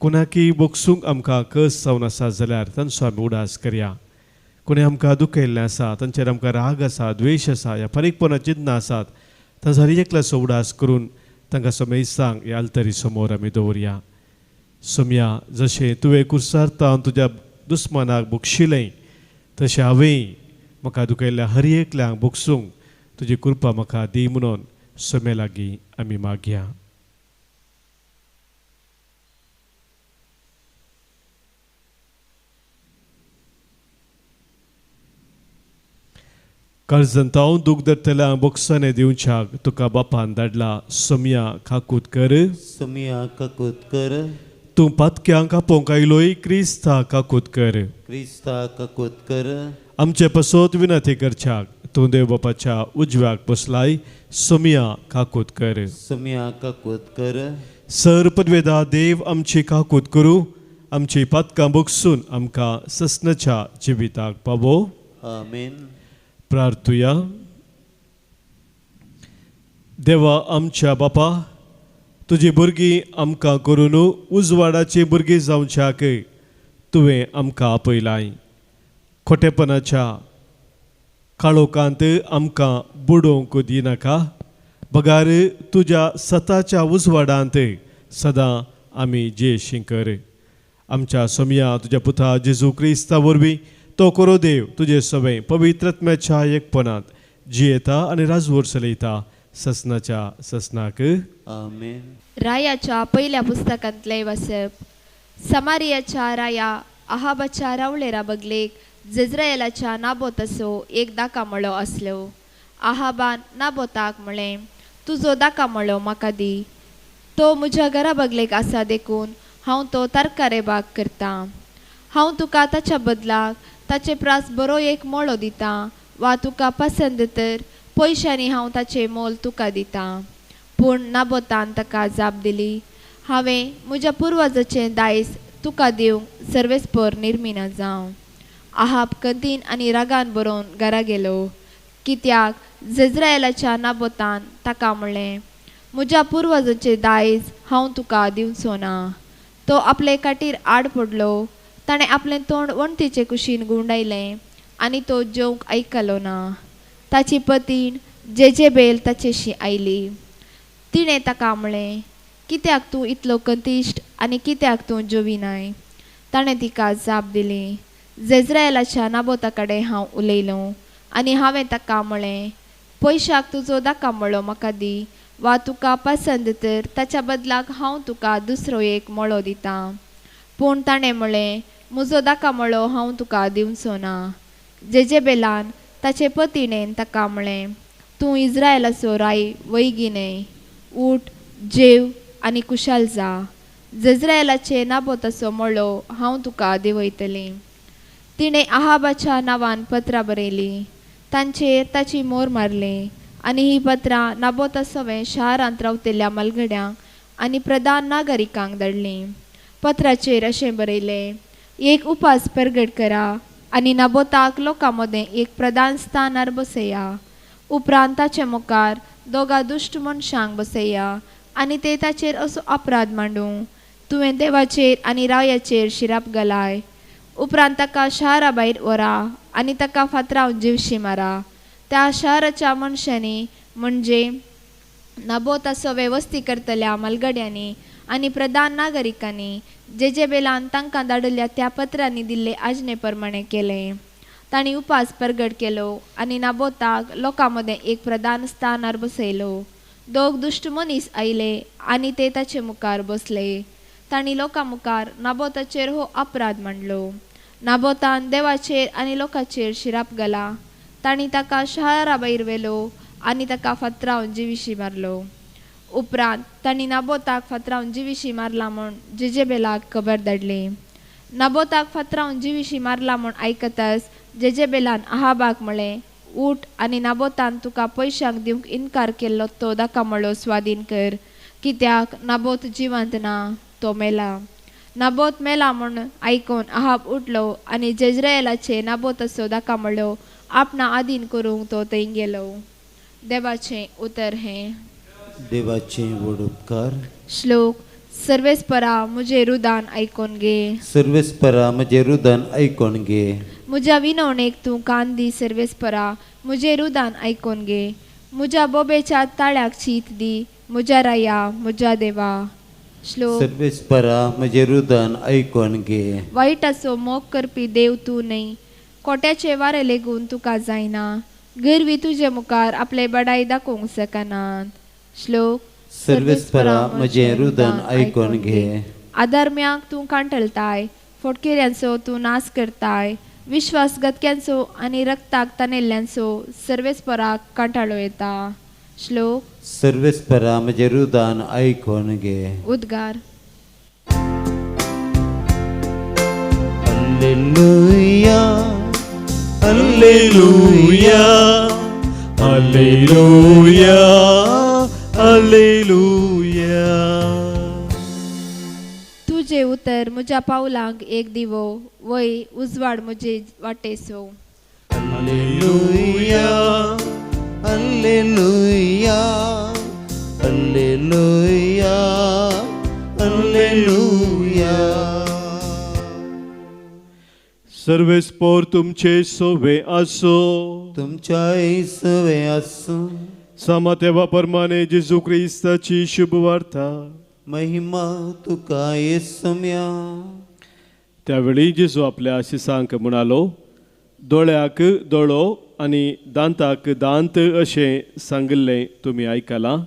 कोणाकी बोगसूंक आमकां कस जावन आसा जाल्यार तांचो आमी उडास करया. कोणी आमकां दुखयल्लें आसा, तांचेर आमकां राग आसा, द्वेश आसा, ह्या फारीकपणां चिंतनां आसात, तांचो हर एकल्याचो उडास करून तांकां समेस्तांक ह्या अल्तरी समोर आमी दवरया. सम्या, जशें तुवें कुर्सार्थान तुज्या दुस्मानाक बोगशिलें, तशें हांवें म्हाका दुखयल्ल्या हर एकल्यांक बोगसूंक तुजी कृपा म्हाका दी म्हणून सम्या लागीं आमी मागया. काळजंताव दूख धरतल्यांक बोगसाने दिवच्याक तुका बापान धाडला. सम्या खाकूत कर. सम्या काकूत कर. तूं पातक्यांक आपोवंक आयलोय, क्रिस्ता काकूत कर. क्रिस्ता काकूत कर. आमचे पसोत विनंती करच्याक तूं देव बापाच्या उजव्याक बसलाय. सम्या काकूत कर. सम्या काकूत कर. सर पदवेदा देव आमची काकूत करूं, आमची पातकां बोगसून आमकां ससनाच्या जिविताक पावो. आमेन. प्रार्थुया. देवा आमच्या बापा, तुजी भुरगीं आमकां करून उजवाडाची भुरगीं जावच्याक तुवें आमकां आपयलाय. खोटेपणाच्या काळोखांत आमकां बुडोवंक दिनाका. बगार तुज्या सताच्या उजवाडांत सदां आमी जेशी कर. आमच्या सम्या तुज्या पुता जेजू क्रिस्ता वरवीं तो करो देव तुजे सवय पवित्रात्म्याच्या एकपणांत जियेता आनी राजवट चलयता ससनाच्या ससनाक. आमेन. रायाच्या पहिल्या पुस्तकांतले वाचप. समारियाच्या राया आहाबाच्या रावळेरा बगलेक जेज्रायेलाच्या नाबोताचो एक दाकामळो आसलो. आहाबान नाबोताक म्हळें, तुजो दाकामळो म्हाका दी. तो म्हज्या घरा बगलेक आसा देखून हांव तो तरकारे बाग करता. हांव तुका ताच्या बदलाक ताचे प्रास बरो एक मोळो दिता, वा तुका पसंद तर पयशांनी हांव ताचें मोल तुका दिता. पूण नाबोतान ताका जाप दिली, हांवें म्हज्या पुर्वजाचें दायज तुका दिवंक सर्वेस्पर निर्मिना जावं. आहाब कंदीन आनी रागान बरोवन घरा गेलो, कित्याक जेज्रायेलाच्या नाबोतान ताका म्हणलें, म्हज्या पुर्वजाचें दायज हांव तुका दिवचो ना. तो आपले काटीर आड पडलो, ताणें आपलें तोंड वणटीचे कुशीन गुंडायलें आनी तो जेवंक आयकलो ना. ताची पतीण जेजेबेल ताचेशी आयली. तिणें ताका म्हणलें, कित्याक तूं इतलो कंतिश्ट आनी कित्याक तूं जेविनाय? ताणें तिका जाप दिली, जेज्रायेलाच्या नाबोता कडेन हांव उलयलों आनी हांवें ताका म्हळें, पयशाक तुजो दाका मळो म्हाका दी, वा तुका पसंद तर ताच्या बदलाक हांव तुका दुसरो एक मळो दितां. पूण ताणें म्हळें, म्हजो दाका मळो हांव तुका दिवचो ना. जेजेबेलान ताचे पतीणेन ताका म्हळें, तूं इस्रायेलाचो राय वैगिनय, उठ, जेव आनी कुशाल जा. जेज्रायेलाचे नाबोताचो मळो हांव तुका दिवयतलें. तिणें आहाबाच्या नांवान पत्रां बरयलीं, तांचेर ताची मोर मारली आनी ही पत्रां नाबोता सवें शारांत रावतल्या मलगड्यांक आनी प्रधान नागरिकांक धाडलीं. पत्राचेर अशें बरयलें, एक उपास परगट करा आनी नाबोताक लोकां मदें एक प्रधान स्थानार बसया. उपरांत ताचे मुखार दोगा दुश्ट मनशांक बसया आनी ते ताचेर असो अपराध मांडूं, तुवें देवाचेर आनी रायाचेर शिराप घालाय. उपरांत ताका शारा भायर व्हरा आनी ताका फातरावन जिवशी मारा. त्या शाराच्या मनशांनी म्हणजे नाबोताचो वेवस्थी करतल्या मलगड्यांनी आनी प्रधान नागरिकांनी जेजेबेलान तांकां धाडल्या त्या पत्रांनी दिल्ले आजने प्रमाणे केलें. तांणी उपास परगट केलो आनी नाबोताक लोकां मदें एक प्रधान स्थानार बसयलो. दोग दुश्ट मनीस आयले आनी ते ताचे मुखार बसले. तांणी लोकां मुखार नाबोताचेर हो अपराध मांडलो. नाबोतान देवाचेर आनी लोकांचेर शिराप घाला. तांणी ताका शारा भायर व्हेलो आनी ताका फातरावन जिविशी मारलो. उपरांत तांणी नाबोताक फातरावन जिविशी मारला म्हूण जेजेबेलाक खबर धाडली. नाबोताक फातरावन जिविशी मारला म्हूण आयकताच जेजेबेलान आहाबाक म्हळें, उठ आनी नाबोतान तुका पयशांक दिवंक इन्कार केल्लो तो दाका मळो स्वाधीन कर, कित्याक नाबोत जिवंत ना, तो मेला. नाबोत मेला म्हूण आयकून आहाब उठलो आनी जेज्रायेलाचे नाबोताचो दाका मळो आपणा आधीन करूंक तो थंय गेलो. देवाचें उतर हें. देवाचें व्हड उपकार. श्लोक. सर्वेस्परा म्हजें रुदान आयकून घे. सर्वेस्परा म्हजें रुदान आयकून घे. म्हज्या विनवणेक तूं कान दी. सर्वेस्परा म्हजें रुदान आयकून घे. म्हज्या बोबेच्या ताळ्याक चीत दी. म्हज्या राया, म्हज्या देवा. श्लोक. सर्वेस्परा म्हजें रुदान आयकून घे. वायटाचो मोग करपी देव तूं न्हय. कोट्याचे वारे लेगून तुका जायना. गरवी तुजे मुखार आपले बडाई दाखोवंक शकनात. श्लोक. सर्वेस्परा म्हजें रुदान आयकून घे. आधर्म्यांक तूं कांठलताय. फोटकेऱ्यांचो तूं नाश करताय. विश्वासघातक्यांचो आनी रक्ताक तानेल्ल्यांचो सर्वेस्पराक कांठाळो येता. श्लोक. सर्वेस्परा म्हजें रुदान आयकून घे. उद्गार. Hallelujah, hallelujah, hallelujah, hallelujah. तुझे उतर म्हज्या पावलांक एक दिवो, वय उजवाड म्हजे वाटेसो. Hallelujah, hallelujah, hallelujah, hallelujah. सर्वेस्पोर तुमचे सोवे आसो. तुमच्या सवे आसूं. समातेवा परमाने जेजू क्रिस्ताची शुभ वार्ता. महिमा तुका येसुम्या. त्यावेळी जेजू आपल्या आशिसांक म्हणालो, दोळ्याक दोळो आनी दांताक दांत अशें सांगिल्लें तुमी आयकलां.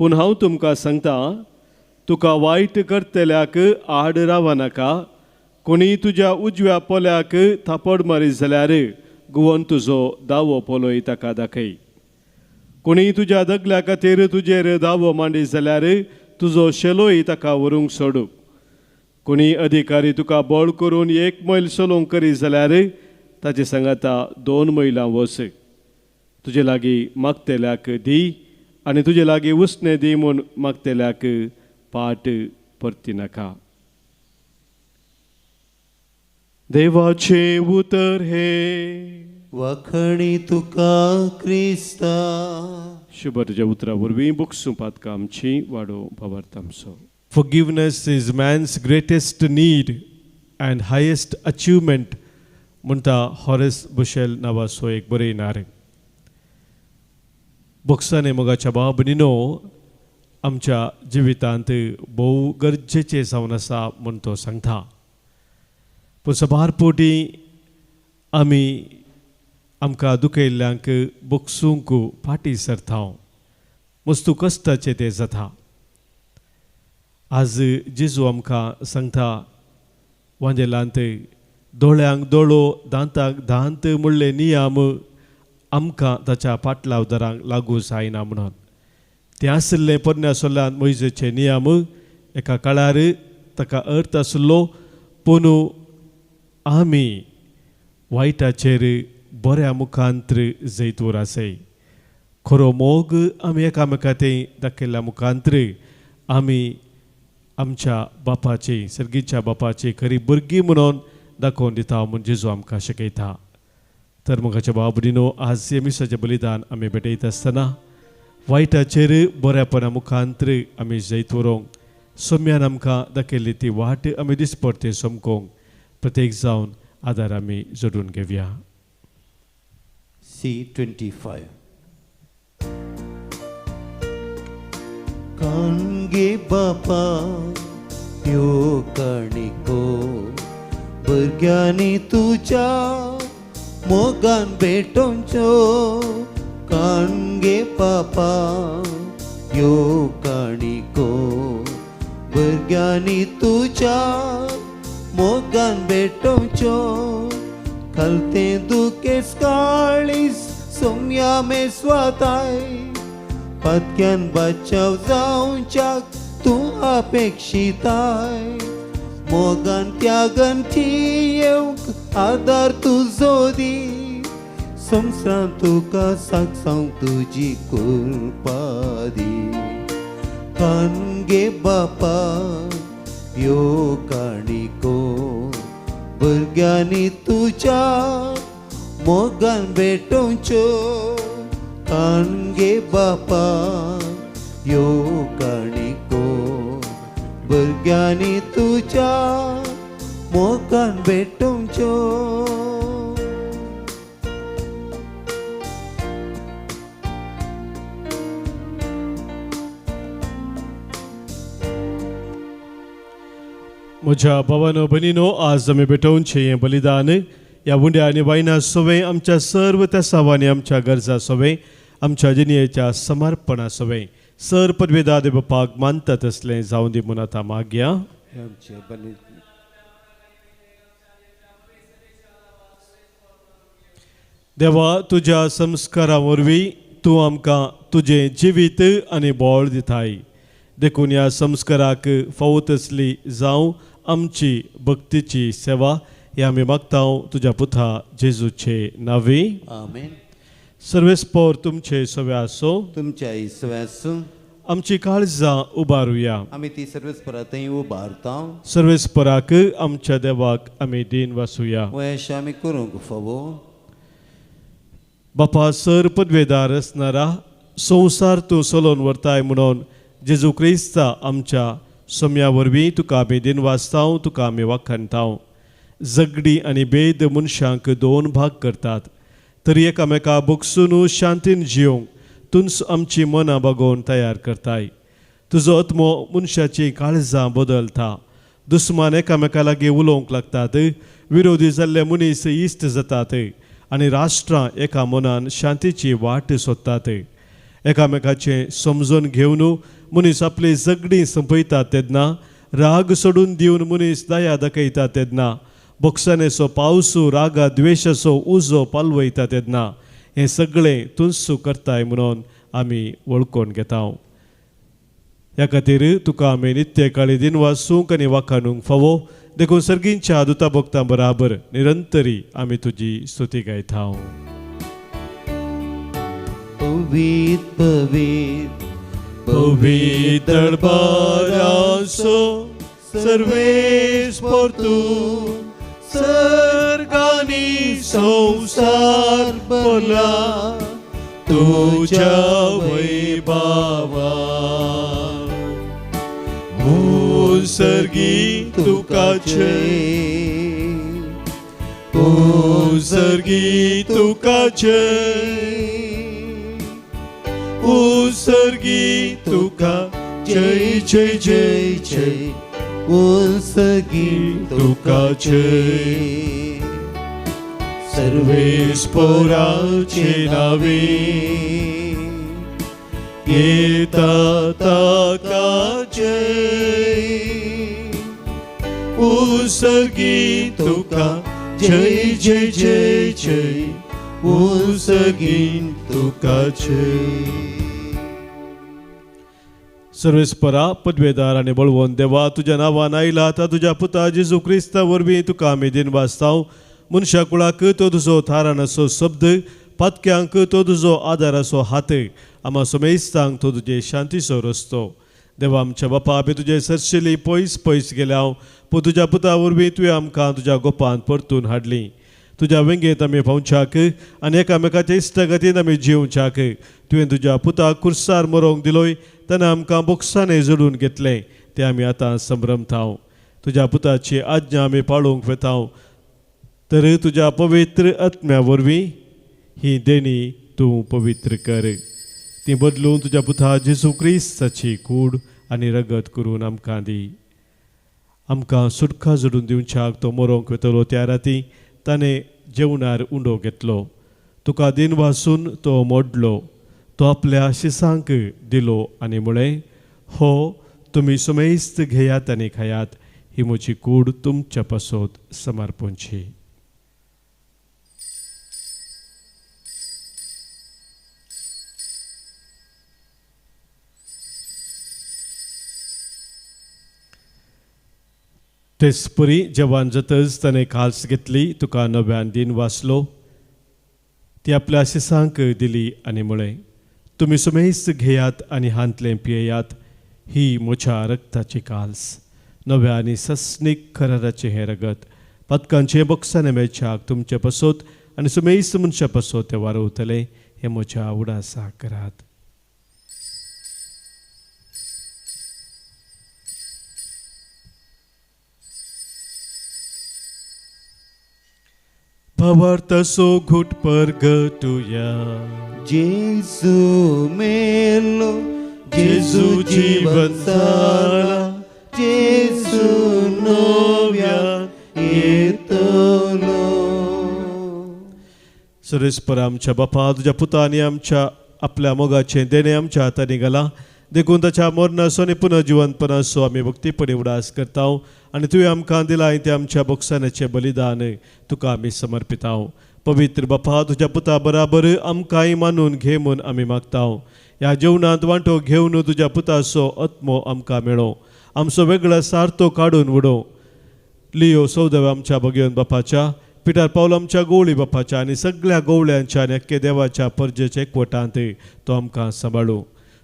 पूण हांव तुमकां सांगता, तुका वायट करतल्याक आड रावा नाका. कोणी तुज्या उजव्या पोल्याक थापड मारीत जाल्यार घुंवन तुजो दावो पोलोय ताका दाखय. कोणी तुज्या दगल्या खातीर तुजेर दावो मांडीत जाल्यार तुजो शेलोय ताका व्हरूंक सोडू. कोणी अधिकारी तुका बोळ करून 1 मैल चलोवंक करीत जाल्यार ताचे सांगाता 2 मैलां वच. तुजे लागीं मागतेल्याक दी आनी तुजे लागीं उसणें दी म्हूण मागतेल्याक पाट परती नाका. देवाचे उतर हे. वाखणी तुका क्रिस्ता. शुभ तुज्या उतरा वरवीं बुकसूंपात आमची वाडो भावार्थ आमचो. Forgiveness is man's greatest need and highest achievement म्हणटा हॉरेस बुशेल नावाचो एक बरयणार. बोक्साने मोगाच्या बाबनीनो आमच्या जिवितांत भोव गरजेचे जावन आसा म्हूण तो सांगता. पूण सबार पोटी आमी आमकां दुखयल्ल्यांक बोगसूंक फाटी सरता. मस्तू कश्टाचे ते जाता. आज जेजू आमकां सांगता वांजेलांत दोळ्यांक दोळो दांताक दांत म्हणले नियम आमकां ताच्या पाटलावदारांक लागू जायना म्हणून. तें आसलें पोरण्या सोल्यांत मोइजेचे नियम एका काळार ताका अर्थ आसलो. पूण आमी वायटाचेर बऱ्या मुखांत्र जैतूर आसाय. खरो मोग आमी एकामेकांतय दाखयल्ल्या मुखांत्र आमी आमच्या बापाची सर्गीच्या बापाची खरी भुरगीं म्हणून दाखोवन दिता म्हूण जेजू आमकां शिकयता. तर मोगाच्या बाबडीनो आज येमिसाचें बलिदान आमी भेटयत आसतना वायटाचेर बऱ्यापणा मुखांत्र आमी जैत व्हरूंक सोम्यान आमकां दाखयल्ली ती वाट आमी दिसपरते सोमकोंक प्रत्येक जावन आदार आमी जोडून घेवया. C25 कांगे बापा ह्यो काणिको भुरग्यांनी तुज्या मोगान भेटोवच्यो. कांगे बापा ह्यो काणिको भुरग्यांनी तुज्या मोगान भेटोवच्यो. खालतें दुखेस काळीस सोम्या मेस्वाताय पत्क्यान बचाव जावच्याक तूं अपेक्षिताय. मोगान त्यागन ती येवंक आदार तुजो दी. संवसारांत तुका सागसांव तुजी कृपा दी. कांगे बापा ह्यो काणिको भुरग्यांनी तुज्या मोगान भेटोवच्यो. कांगे बापा ह्यो काणिको भुरग्यांनी तुज्या मोगान भेटोवच्यो. म्हज्या भावानो भयणीनो आज आमी भेटोवचें हें बलिदान ह्या उंड्या आनी वायना सोवें आमच्या सर्व त्या सावांनी आमच्या गरजा सोवें आमच्या जिणेच्या समर्पणा सोवें सर पदवेदार बापाक मानता तसलें जावं दी म्हूण आतां मागया. आमचे बलि देवा तुज्या संस्कारा वरवीं तूं आमकां तुजें जिवीत आनी बोळ दिताय. देखून ह्या संस्काराक फावो तसली जावं आमची भक्तीची सेवा हे आमी मागतांव तुज्या पुता जेजूचे नांवी. आमेन. सर्वेस्पोर तुमचे सवे आसो. तुमच्या इसव्यास आमची काळजां उबारुया. आमी ती सर्वेस्परांतय उबारता. सर्वेस्पराक आमच्या देवाक आमी दिन वासुया. वयश आमी करूंक फावो. बापा सर पदवेदार असणारा संवसार तूं चलोवन व्हरताय म्हणून जेजू क्रिस्ता आमच्या सोम्या वरवीं तुका आमी दिन वाचतांव तुका आमी वाखणटाव. जगडी आनी बेद मनशांक दोन भाग करतात तरी एकामेका बोगसून शांतीन जिवंक तूंच आमची मनां बागोवन तयार करताय. तुजो आत्मो मनशाची काळजां बदलता. दुस्मान एकामेका लागीं उलोवंक लागतात. विरोधी जाल्ले मनीस इश्ट जातात आनी राष्ट्रां एका मनान शांतीची वाट सोदतात. एकामेकाचें समजून घेवन मनीस आपली जगडी संपयता तेन्ना राग सोडून दिवन मनीस दया दाखयता तेन्ना बोगसानेचो पावस रागा द्वेशाचो उजो पालवयता तेन्ना हें सगळें तूंच करताय म्हणून आमी वळखून घेता. ह्या खातीर तुका आमी नित्य काळी दिन वासूंक आनी वाखाणूंक फावो. देखून सर्गींच्या दुता भक्तां बराबर निरंतरी आमी तुजी स्तुती गायता. पवित पवित पवित्र दरबाराचो सर्वेस्पोर तूं सर्गांनी संवसार भरला तुज्या वैभवान. सर्गी तुकाचे सर्गी तुकाचे उसर्गी तुका जय जय जय जय उलसगी तुका जय सर्वेस्पराचे नावे येता ताका जय उसर्गी तुका जय जय जय जय उसर्गी तुका जय. सर्वेस्परा पदवेदार आणि बळवंत देवा, तुझ्या नांवान आयला आता तुझ्या पुता जेजू क्रिस्ता वरवीं तुका आमी दिन वाचताव. मनशा कुळाक तो तुजो थारान असो शब्द, पातक्यांक तो तुजो आदार असो हात, आम्हा समेस्तांक तो तुजे शांतीचो रस्तो. देवा आमच्या बापा, आमी तुजे सरशेली पयस पयस गेल्याव, पूण तुज्या पुता वरवीं तुवें आमकां तुज्या गोपान परतून हाडली. तुज्या वेंगेत आमी पावच्याक आनी एकामेकाच्या इश्टगतीन आमी जिवच्याक तुवें तुज्या पुताक कुर्सार मरोंक दिलोय, तेन्ना आमकां बोक्साने जोडून घेतलें तें आमी आतां संभ्रमताव. तुज्या पुताची आज्ञा आमी पाळूंक वेताव, तर तुज्या पवित्र आत्म्या वरवीं ही देणी तूं पवित्र कर. ती बदलून तुज्या पुता जेजू क्रिस्ताची कूड आनी रगत करून आमकां दी. आमकां सुटका जोडून दिवच्याक तो मरोंक वेतलो त्या राती ताणें जेवणार उंडो घेतलो. तुका दिन वासून तो मोडलो, तो आपल्या शिसांक दिलो आनी म्हळें, हो तुमी सुमेस्त घेयात आनी खायात, ही म्हजी कूड तुमच्या पासत समर्पणची. तेचपरी जेवण जातच ताणें खास घेतली, तुका नव्यान दिन वाचलो, ती आपल्या शिसांक दिली आनी म्हळें, तुमी सुमेस्त घेयात आनी हांतलें पियेयात, ही म्हज्या रक्ताची काल्स, नव्या आनी सस्नीक कराराचें हें रगत, पदकांचे बॉक्साने मेळच्याक तुमचे पासत आनी सुमेस्त मनशा पासत ते वारवतले, हें म्हज्या उडासा करात. भावार्थाचो घुट परगटुया. जेजू मेलो, जेजू जीवन जाला, जेजू नव्यान येतलो. सर्वेस्पर आमच्या बापा, तुझ्या पुतांनी आमच्या आपल्या मोगाचें देणे आमच्या हातांनी घाला, देखून ताच्या मरणाचो आनी पुनर्जिवंतपणाचो आमी भक्तीपणी उडास करताव आनी तुवें आमकां दिलाय तें आमच्या बोक्सानाचें बलिदान तुका आमी समर्पिताव. पवित्र बापा, तुज्या पुता बराबर आमकांय मानून घे म्हूण आमी मागताव. ह्या जेवणांत वांटो घेवन तुज्या पुताचो आत्मो आमकां मेळो, आमचो वेगळो सार्थो काडून उडो. लियो सौदव आमच्या भगिवन बापाच्या, पिटार पावल आमच्या गवळी बापाच्या आनी सगळ्या गवळ्यांच्या आनी अख्खे देवाच्या परजेच्या एकवटांत तो आमकां सांबाळू.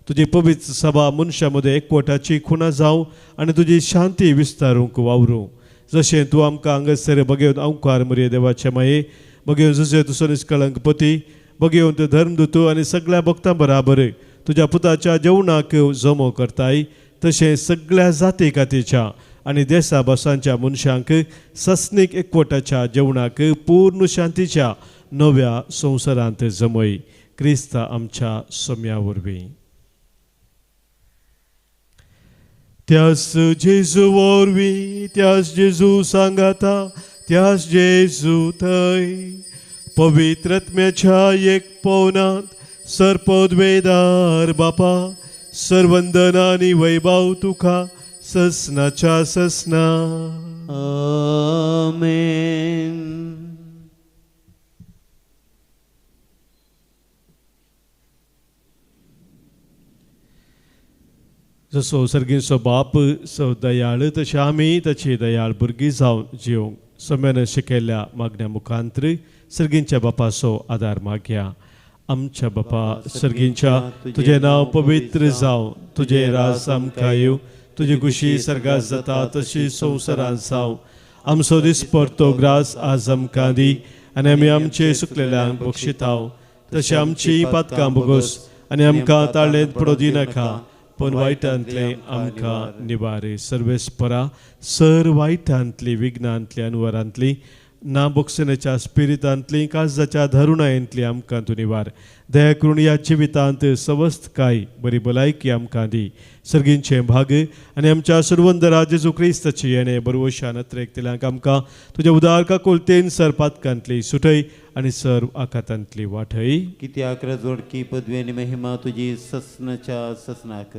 तुजी पवित्र सभा मनशा मदें एकवटाची खुणा जावं आनी तुजी शांती विस्तारूंक वावरूं. जशें तूं आमकां हांगासर भगिवन अवकार मरे देवाचे माये, भगिवन जशें तुजो निश्कळंक पती, भगिवन तूं धर्मदूत आनी सगळ्या भक्तां बराबर तुज्या पुताच्या जेवणाक जमो करताय, तशें सगळ्या जाती कातीच्या आनी देसा भासांच्या मनशांक सस्नीक एकवटाच्या जेवणाक पूर्ण शांतीच्या नव्या संवसारांत जमय. क्रिस्ता आमच्या सोम्या वरवीं. त्याच जेजू वरवीं, त्याच जेजू सांगाता, त्याच जेजू थंय, पवित्र आत्म्याच्या एक पवनांत सरपदवेदार बापा, सर्वंदना आनी वैभव तुका ससनाच्या ससना. आमेन. जसो सर्गीचो बाप सो दयाळ, तशें आमी ताची दयाळ भुरगीं जावन जिवंक सोम्यान शिकयल्ल्या मागण्या मुखांतर सर्गींच्या बापाचो आदार मागया. आमच्या बापा सर्गींच्या, तुजें नांव पवित्र जावं, तुजें राज आमकां येवं, तुजी खुशी सर्गात जाता तशी संवसारांत जावं. आमचो दिसपरतो ग्रास आज आमकां दी आनी आमी आमचे सुकलेल्यांक बक्षिताव, तशें आमची पातकां बोगोस आनी आमकां ताळेंत पडो दिनाका, पण वायटांतले आमकां निवार. सर्वेस्परा, सर वायटांतली, विघ्नांतली, अनुवरांतली ना बोक्सनेच्या स्पिरितांतली काळजाच्या धरुणायेंतली आमकां तूं निवार. दया करून या जिवितांत सवस्त काय बरी भलायकी आमकां दी. सर्गींचे भाग आनी आमच्या सुरवंदरा जेजू क्रिस्ताची येणे बरोवशा नत्रेकतल्यांक आमकां तुज्या उदारका कोलतेन सर पातकांतली सुटय आनी सर आकांतांतली वाठय. कित्याक जोडकी पदवी आनी महिमा तुजी ससनाच्या ससनाक.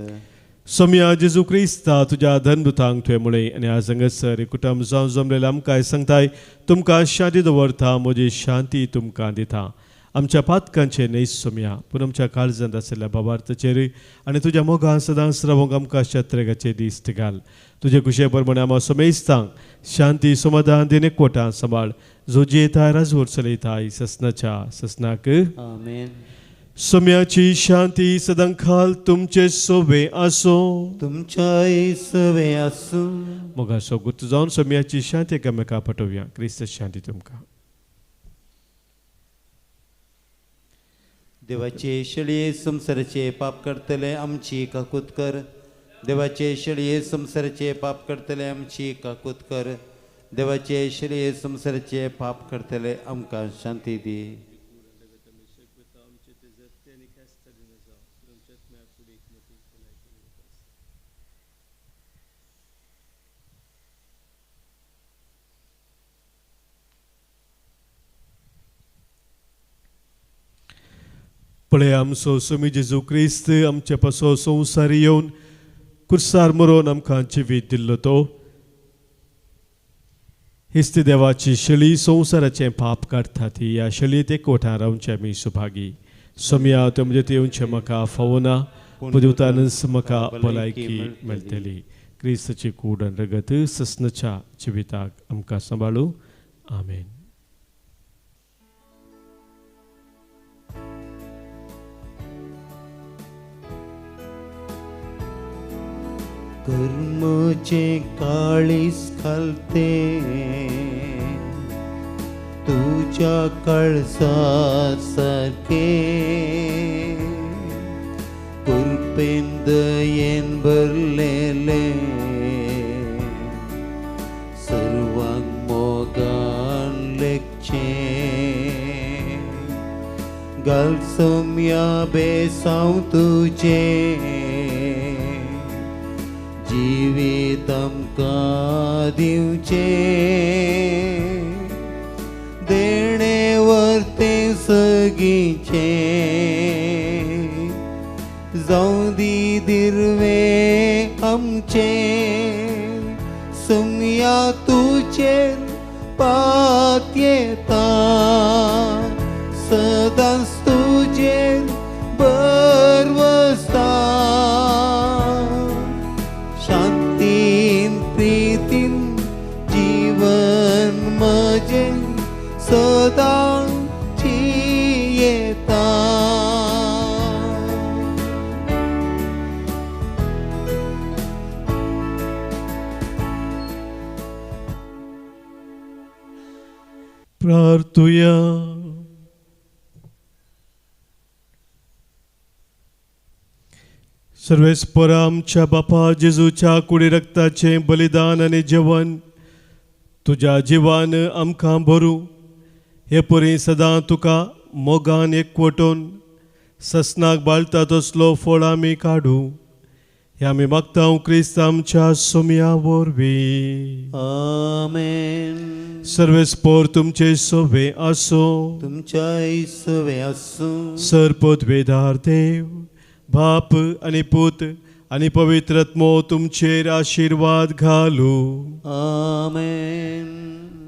सोम्या जेजू क्रिस्ता तुज्या धनदुतांक तुवें मुळे आनी आज हांगासर कुटुंब जावं जमलेले आमकां सांगताय तुमकां शांती दवरता म्हजी शांती तुमकां दिता. आमच्या पातकांचे नैस सोम्या पूण आमच्या काळजांत आशिल्ल्या बाबार्थचेर आनी तुज्या मोगान सदांच रावंक आमकां शेत्रेगाचे दिश्ट घाल. तुजे कुशे प्रमाणे आमी सोमेस्तांक शांती समाधान दिन एकवटां सांबाळ. जो जेताय राजवट चलयताय ससनाच्या ससनाक. आमेन. सोम्याची शांती सदांखाल तुमचे सोबे आसो. तुमच्याय सवे आसूं. मोगाचो गुत जावन सोम्याची शांती एकामेका पटोवया. क्रिस्त शांती तुमकां. देवाचे शेळये संसाराचे पाप करतले आमची काकूत कर. देवाचे शेळये संसाराचे पाप करतले आमची काकूत कर. देवाचे शेळये संसाराचे पाप करतले आमकां शांती दी. पळय आमचो सोमी जेजू क्रिस्त आमचे पासो संवसार येवन कुर्सार मरोवन आमकां जिवीत दिल्लो तो. हिस्त देवाची शेळी संवसाराचें पाप काडटा ती. ह्या शेळयेत एकवटां रावचे आमी सुभागी. सोम्या तो म्हणजे ते येवचे म्हाका फावना पुदिवतानच म्हाका भलायकी मेळटली. क्रिस्ताची कूड आनी रगत ससनाच्या जिविताक आमकां सांबाळू. आमेन. कर्मचे काळीस घालते तुझ्या कळसा सारखे. कृपेंद येन भरलेले सर्वांक मोगान लेखचे. घाल सोम्या बेसांव तुझे जिवीत आमकां दिवचे. देणे वर्ते सगीचे जावं दी दिर्वे आमचे. सोम्या तुजेर पात येता सदांच तुजेर बरवस्ता. शांतीन प्रीतीन जीवन म्हजे सदांची येता. प्रार्थुया. सर्वेस्पर आमच्या बापा जेजूच्या कुडी रक्ताचे बलिदान आनी जेवण तुज्या जिवान आमकां भरू. हे परी सदां तुका मोगान एकवटून ससनाक बाळटा तसलो फळ आमी काडू. हे आमी मागता क्रिस्त आमच्या सोम्या वरवीं. आमेन. सर्वेस्पर तुमचे सोबे आसो. तुमच्याय सवे आसूं. सरपदवेदार देव बाप आनी पूत आनी पवित्रात्मो तुमचेर आशिर्वाद घालू. आमेन.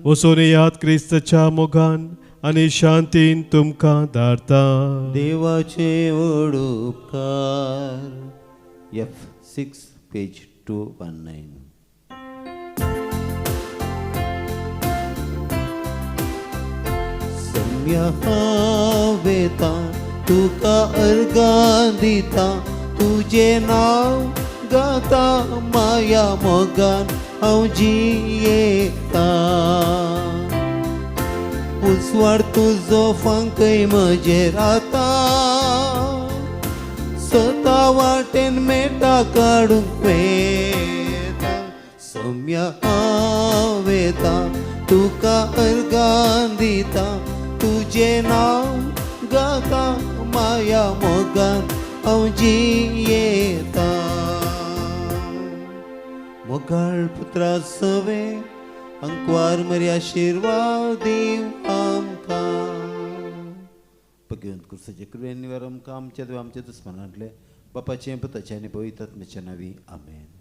वचून याद क्रिस्ताच्या मोगान आनी शांतीन तुमकां धाडटा. देवाचे व्हड उपकार. F6 page 219. सम्या हांव येता तुका अर्गां दिता. तुजे नांव गाता माया मोगान हांव जियेता. उसवाड तुजो फांकय म्हजेर आता. स्वता वाटेन मेटा काडूंक वेता. सोम्या हांव येता तुका अर्गान दिता तुझे नाव गाता माया मोगान हांव जियेता मोगाळ पुत्रा सवे अंकवार मरी आशीर्वाद दिव आमकां पगेवन कुर्साचे कृपेन निवार आमकां आमच्या दुस्मानांतले बापाचें पुताचें आनी पवित्र आत्म्याच्या नांवी आमेन.